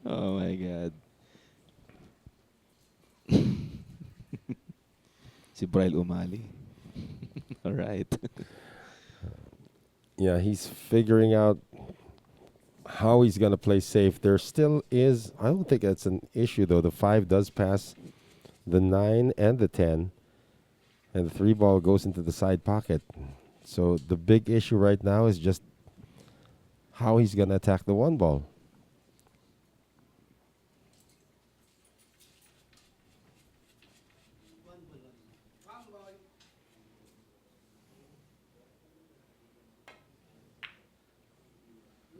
Oh my God. Si Brian Umali. All right. Yeah, he's figuring out how he's going to play safe. There still is, I don't think that's an issue, though. The 5 does pass the 9 and the 10, and the 3 ball goes into the side pocket. So the big issue right now is just how he's going to attack the 1 ball.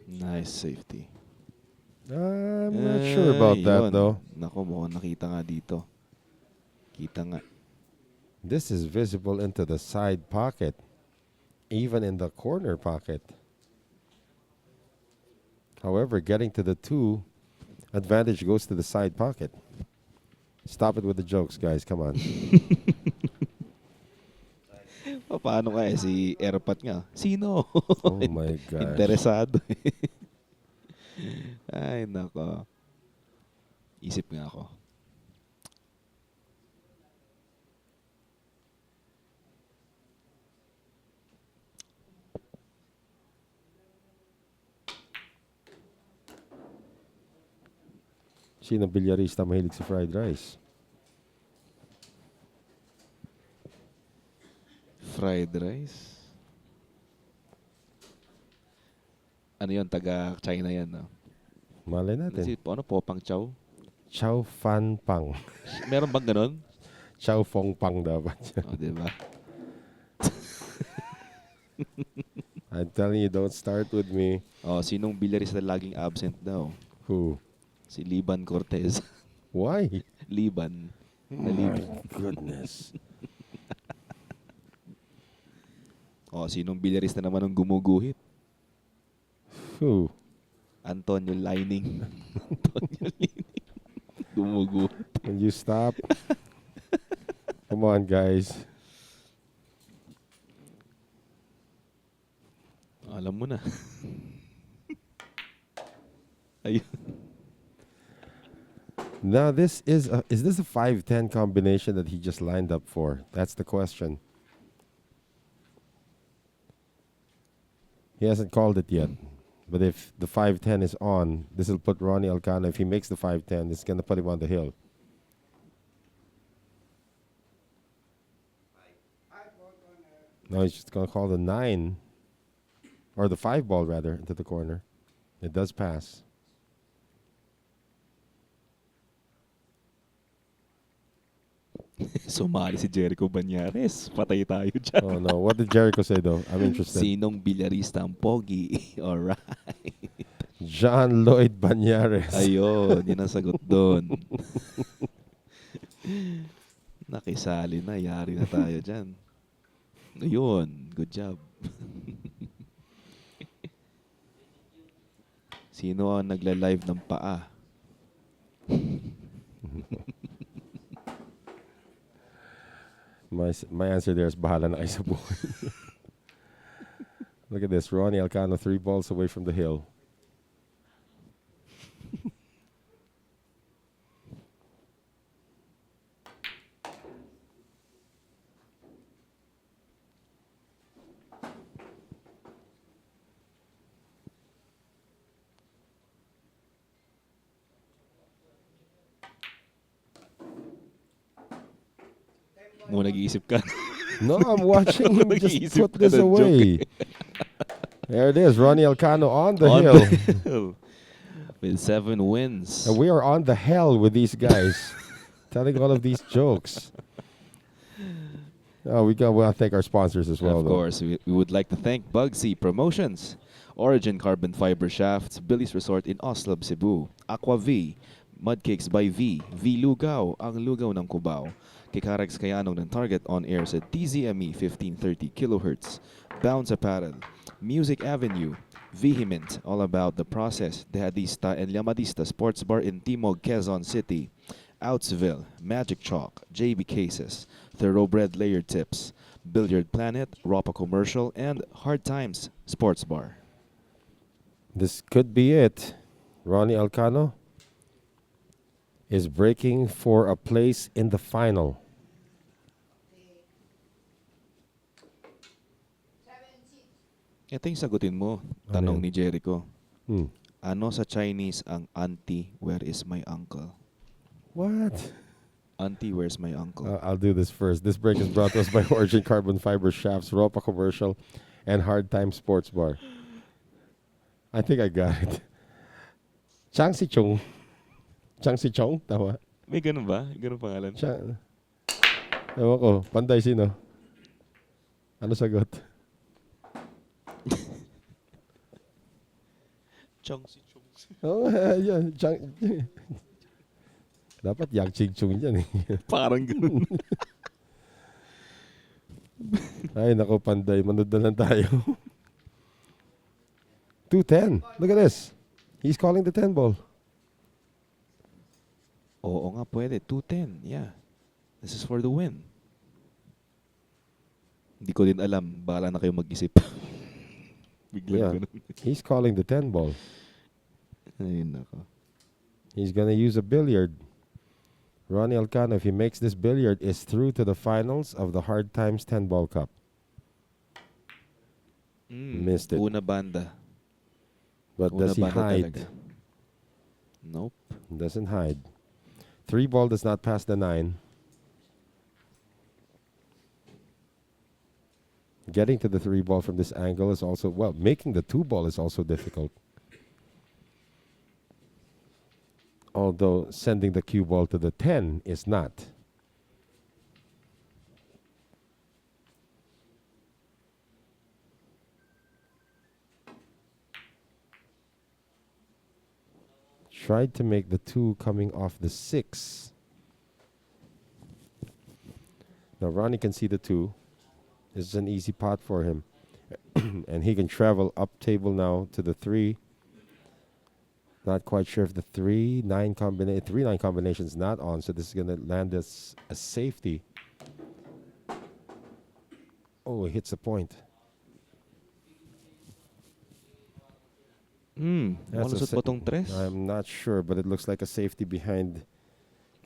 Nice safety. I'm not sure about that, Yun. though. Nako, mukhang nakita nga dito. Kita nga. This is visible into the side pocket, even in the corner pocket. However, getting to the 2, advantage goes to the side pocket. Stop it with the jokes, guys. Come on. Paano kaya si Erpat nga? Sino? Oh, my gosh. Interesado. Ay, nako. Isip nga ako. Sino bilyarista mahilig sa fried rice? Fried rice? Ano yun? Taga-China yan, no? Malay natin. Si, ano, Popang Chow? Chow Fan Pang. Meron bang ganun? Chow Fong Pang dapat. O, diba? I'm telling you, don't start with me. O, sinong bilyarista laging absent daw? Who? Si Liban Cortez. Why? Liban. My goodness. O, sinong bilyarista naman ang gumuguhit? Who? Antonio Lining. Antonio Lining. Gumuguhit. Can you stop? Come on, guys. Alam mo na. Ayun. Now, this is this a 5-10 combination that he just lined up for? That's the question. He hasn't called it yet. But if the 5-10 is on, this will put Ronnie Alcano. If he makes the 5-10, it's going to put him on the hill. No, he's just going to call the 9. Or the 5 ball, rather, into the corner. It does pass. Sumali si Jericho Banyares. Patay tayo dyan. Oh, no. What did Jericho say, though? I'm interested. Sinong bilyarista ang pogi? Alright. John Lloyd Banyares. Ayun, yun ang sagot doon. Nakisali na, yari na tayo dyan. Ayun, good job. Sino ang nagla-live ng paa? My answer there is bahala na kayo sa buhay. Look at this. Ronnie Alcano 3 balls away from the hill. Mo nag-iisip ka. No, I'm watching him just Nag-iisip put ka this ng away. There it is. Ronnie Alcano on the On hill. the hill. With 7 wins. And we are on the hell with these guys. Telling all of these jokes. Oh, we want to thank our sponsors as well. Of course, we would like to thank Bugsy Promotions, Origin Carbon Fiber Shafts, Billy's Resort in Oslob, Cebu, Aqua V, Mudcakes by V, V Lugaw, ang lugaw ng Cubao, Kikarex Kayanong ng Target on air sa TZME 1530 kHz, Bounce Apparel, Music Avenue, Vehement, all about the process, Dehadista and Llamadista Sports Bar in Timog, Quezon City, Outsville, Magic Chalk, JB Cases, Thoroughbred Layered Tips, Billiard Planet, Ropa Commercial, and Hard Times Sports Bar. This could be it. Ronnie Alcano is breaking for a place in the final. Ito yung sagutin mo. Ano Tanong yun? ni Jericho. Hmm. Ano sa Chinese ang auntie, where is my uncle? What? Auntie, where's my uncle? I'll do this first. This break is brought to us by Origin Carbon Fiber Shafts, Ropa Commercial, and Hard Time Sports Bar. I think I got it. Chang Si Chung. Chang Si Chong? Tama? May ganun ba? Ganun pangalan? Chang. Ewan ko. Panday sino? Ano sagot? Chong si Chong. Oh, yan. Chang. Dapat Yang Ching Chung yan eh. Parang ganun. Ay, nako Panday. Manood na lang tayo. 2-10. Look at this. He's calling the 10 ball. Oo nga, pwede. 2-10. Yeah. This is for the win. Hindi ko din alam. Bahala na kayo mag-isip. Biglang Yeah. ganun. He's calling the 10 ball. Ay, nako. He's going to use a billiard. Ronnie Alcano, if he makes this billiard, is through to the finals of the Hard Times 10 Ball Cup. Missed it. Una banda. But Una does he banda hide? talaga. Nope. Doesn't hide. 3 ball does not pass the 9. Getting to the 3 ball from this angle is also, well, making the 2 ball is also difficult. Although sending the cue ball to the 10 is not. Tried to make the 2 coming off the 6. Now Ronnie can see the 2. This is an easy pot for him. And he can travel up table now to the 3. Not quite sure if the 3-9 combination is not on, so this is going to land us a safety. Oh, it hits the point. That's Malusot ba tong tres? I'm not sure, but it looks like a safety behind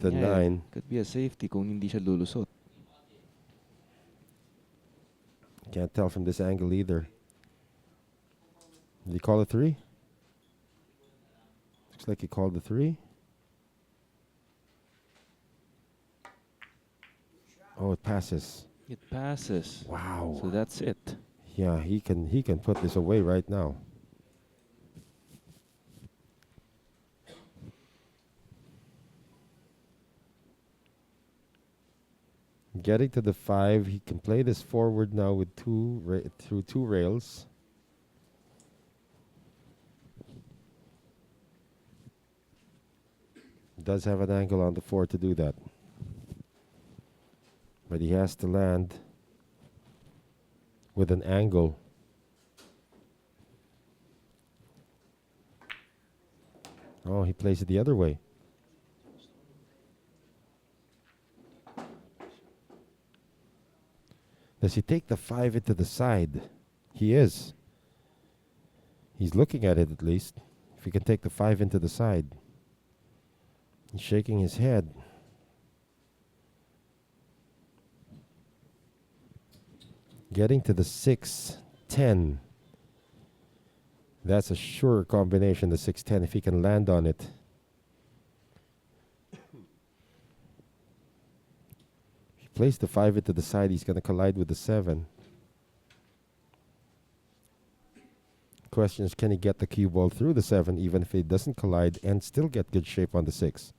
the Yeah, 9. could be a safety kung hindi siya lulusot. Can't tell from this angle either. Did he call a 3? Looks like he called the 3. Oh, it passes. It passes. Wow. So that's it. Yeah, he can put this away right now. Getting to the 5, he can play this forward now with through 2 rails. Does have an angle on the 4 to do that. But he has to land with an angle. Oh, he plays it the other way. Does he take the 5 into the side? He is. He's looking at it at least. If he can take the 5 into the side. He's shaking his head. Getting to the 6-10. That's a sure combination, the 6-10, if he can land on it. If he plays the 5 into the side, he's going to collide with the 7. Question is, can he get the cue ball through the 7 even if it doesn't collide and still get good shape on the 6?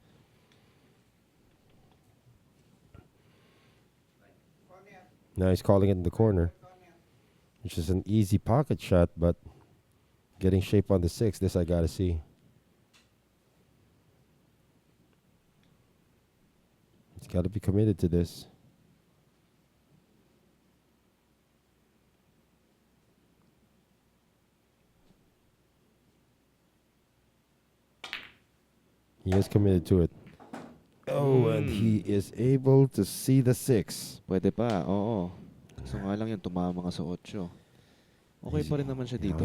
Now he's calling it in the corner, which is an easy pocket shot, but getting shape on the 6, this I gotta see. He's gotta be committed to this. He is committed to it. Oh, and he is able to see the 6. Pwede pa, oo. Kaso nga lang yan, tumama nga sa 8. Okay pa rin naman siya dito.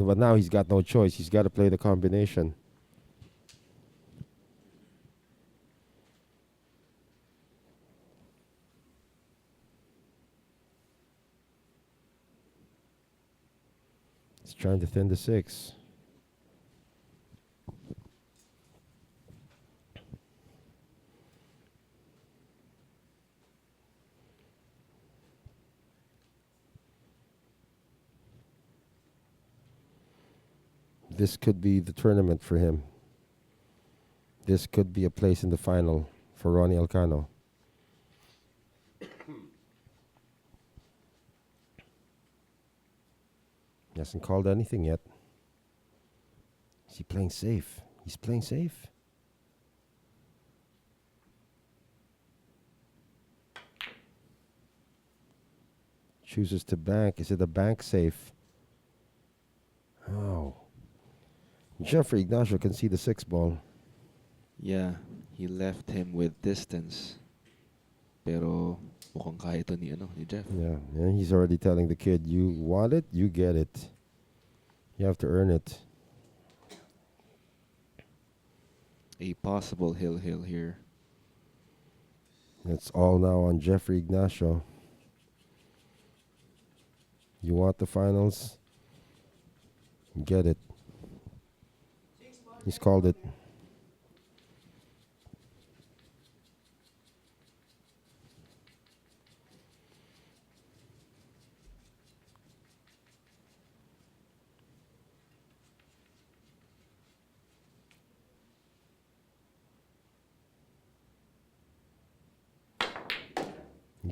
But now he's got no choice. He's got to play the combination. He's trying to thin the 6. This could be the tournament for him. This could be a place in the final for Ronnie Alcano. He hasn't called anything yet. Is he playing safe? He's playing safe. Chooses to bank. Is it a bank safe? Oh. Jeffrey Ignacio can see the 6 ball. Yeah, he left him with distance. Pero mukhang kaya ito ni Jeff. Yeah, and he's already telling the kid, you want it, you get it. You have to earn it. A possible hill here. It's all now on Jeffrey Ignacio. You want the finals? Get it. He's called it.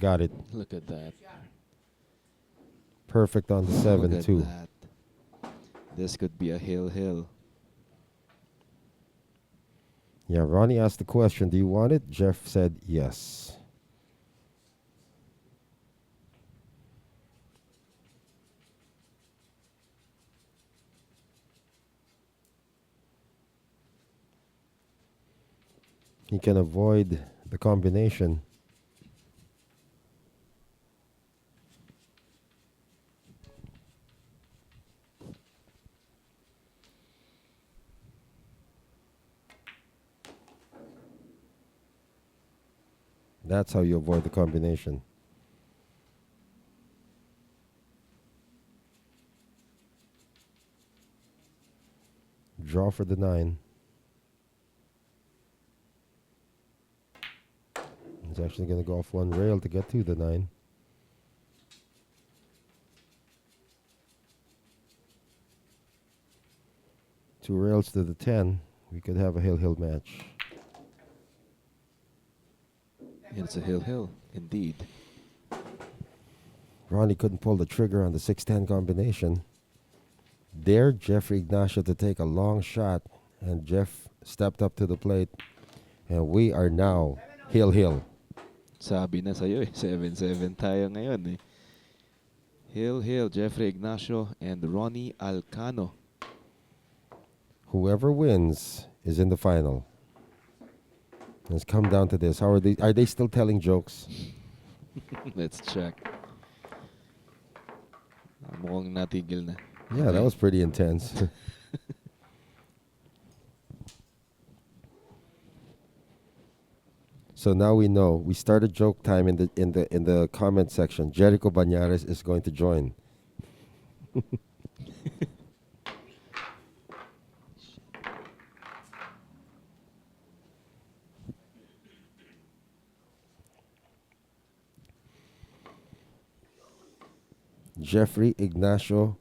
Got it. Look at that. Perfect on the Look 7 at too. that. This could be a hill. Yeah, Ronnie asked the question, do you want it? Jeff said yes. He can avoid the combination. That's how you avoid the combination. Draw for the 9. He's actually going to go off one rail to get to the 9. Two rails to the 10. We could have a hill match. It's a hill, indeed. Ronnie couldn't pull the trigger on the 6-10 combination. Dared Jeffrey Ignacio to take a long shot, and Jeff stepped up to the plate, and we are now hill. Sabi na sa'yo 7-7 tayo ngayon eh. Hill, Jeffrey Ignacio, and Ronnie Alcano. Whoever wins is in the final. It's come down to this. How are they? Are they still telling jokes? Let's check. Mukhang natigil na. Yeah, that was pretty intense. So now we know. We started joke time in the comment section. Jericho Banyares is going to join. Jeffrey Ignacio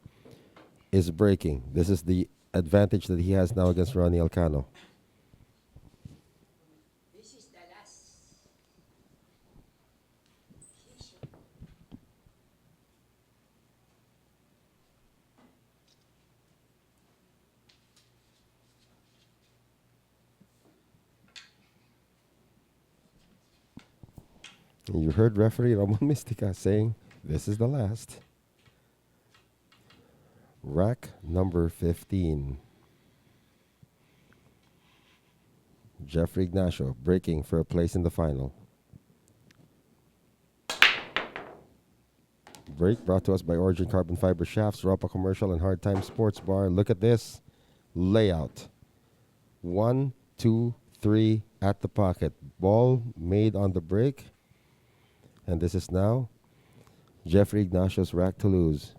is breaking. This is the advantage that he has now against Ronnie Alcano. This is the last. You heard referee Ramon Mystica saying, this is the last. Rack number 15. Jeffrey Ignacio breaking for a place in the final. Break brought to us by Origin Carbon Fiber Shafts, Ropa Commercial, and Hard Time Sports Bar. Look at this layout. 1, 2, 3 at the pocket. Ball made on the break. And this is now Jeffrey Ignacio's rack to lose.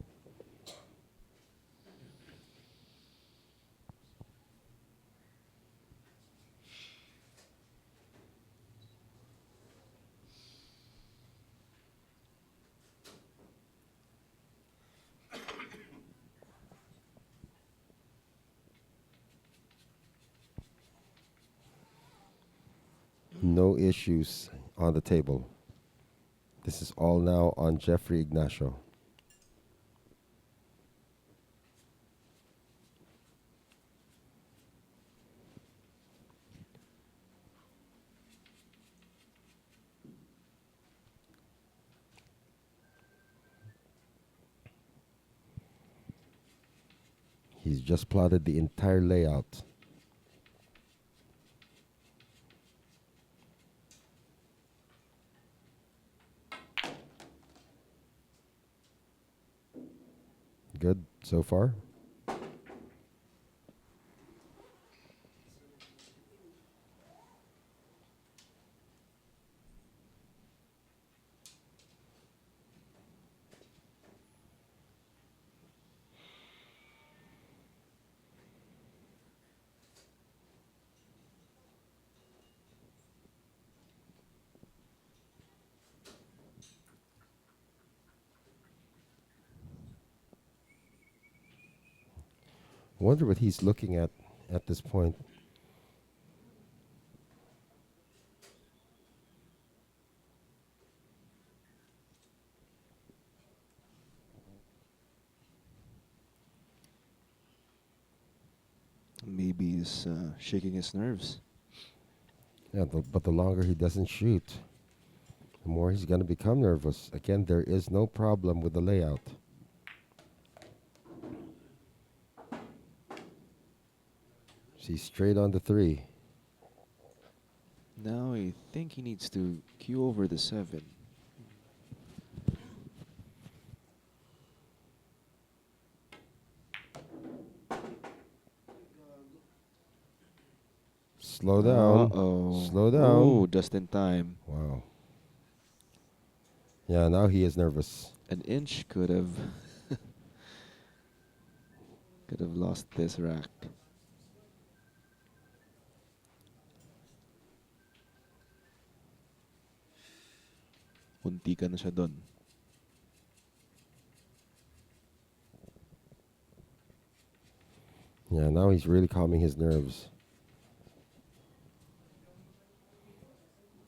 No issues on the table. This is all now on Jeffrey Ignacio. He's just plotted the entire layout. Good so far. Wonder what he's looking at this point. Maybe he's shaking his nerves. Yeah, but the longer he doesn't shoot, the more he's going to become nervous. Again, there is no problem with the layout. See, straight on the 3. Now I think he needs to cue over the 7. Slow down. Uh-oh. Slow down. Oh, just in time. Wow. Yeah, now he is nervous. An inch could have could have lost this rack. Unti ka na siya dun. Yeah, now he's really calming his nerves.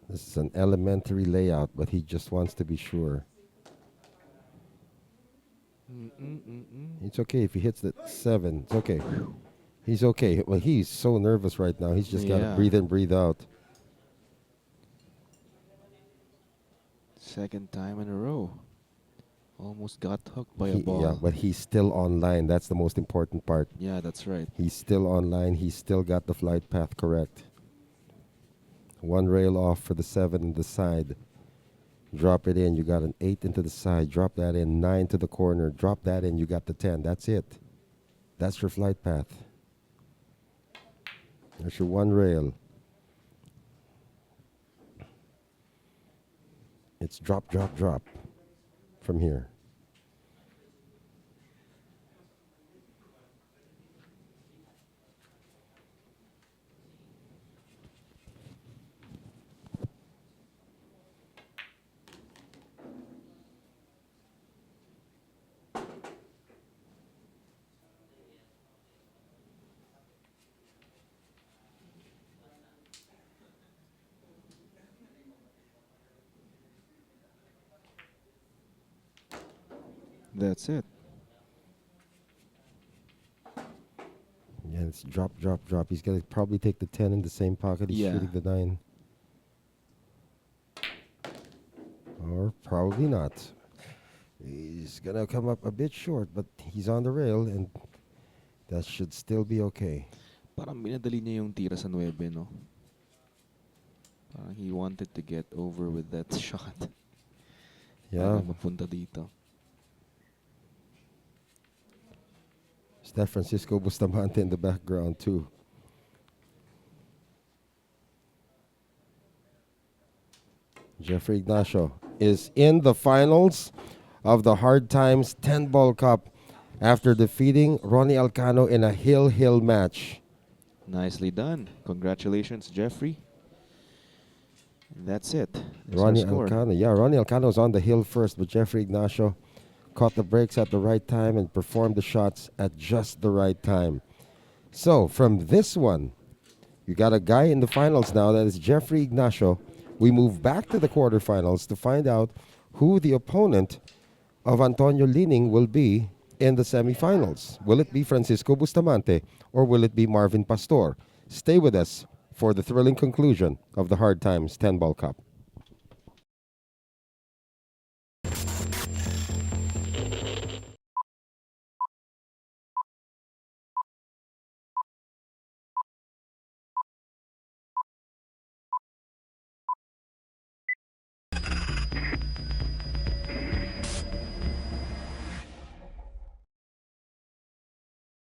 This is an elementary layout, but he just wants to be sure. It's okay if he hits the 7. It's okay. He's okay. Well, he's so nervous right now. He's just got to Yeah. breathe in, breathe out. Second time in a row. Almost got hooked by a He- ball. yeah, but he's still online. That's the most important part. Yeah, that's right. He's still online. He's still got the flight path correct. 1 rail off for the 7 in the side. Drop it in. You got an 8 into the side. Drop that in. 9 to the corner. Drop that in. You got the 10. That's it. That's your flight path. There's your 1 rail. It's drop, drop, drop from here. That's it. Yeah, it's drop, drop, drop. He's going to probably take the 10 in the same pocket he's Yeah. shooting the 9. Or probably not. He's going to come up a bit short, but he's on the rail, and that should still be okay. Parang minadali niya yung tira sa 9, no? Parang he wanted to get over with that shot. Yeah. Para mapunta dito. Steph Francisco Bustamante in the background, too. Jeffrey Ignacio is in the finals of the Hard Times 10-Ball Cup after defeating Ronnie Alcano in a hill match. Nicely done. Congratulations, Jeffrey. And that's it. That's our Ronnie score. Alcano. Yeah, Ronnie Alcano was on the hill first, but Jeffrey Ignacio caught the breaks at the right time and performed the shots at just the right time. So, from this one, you got a guy in the finals now, that is Jeffrey Ignacio. We move back to the quarterfinals to find out who the opponent of Antonio Lining will be in the semifinals. Will it be Francisco Bustamante or will it be Marvin Pastor? Stay with us for the thrilling conclusion of the Hard Times 10-Ball Cup.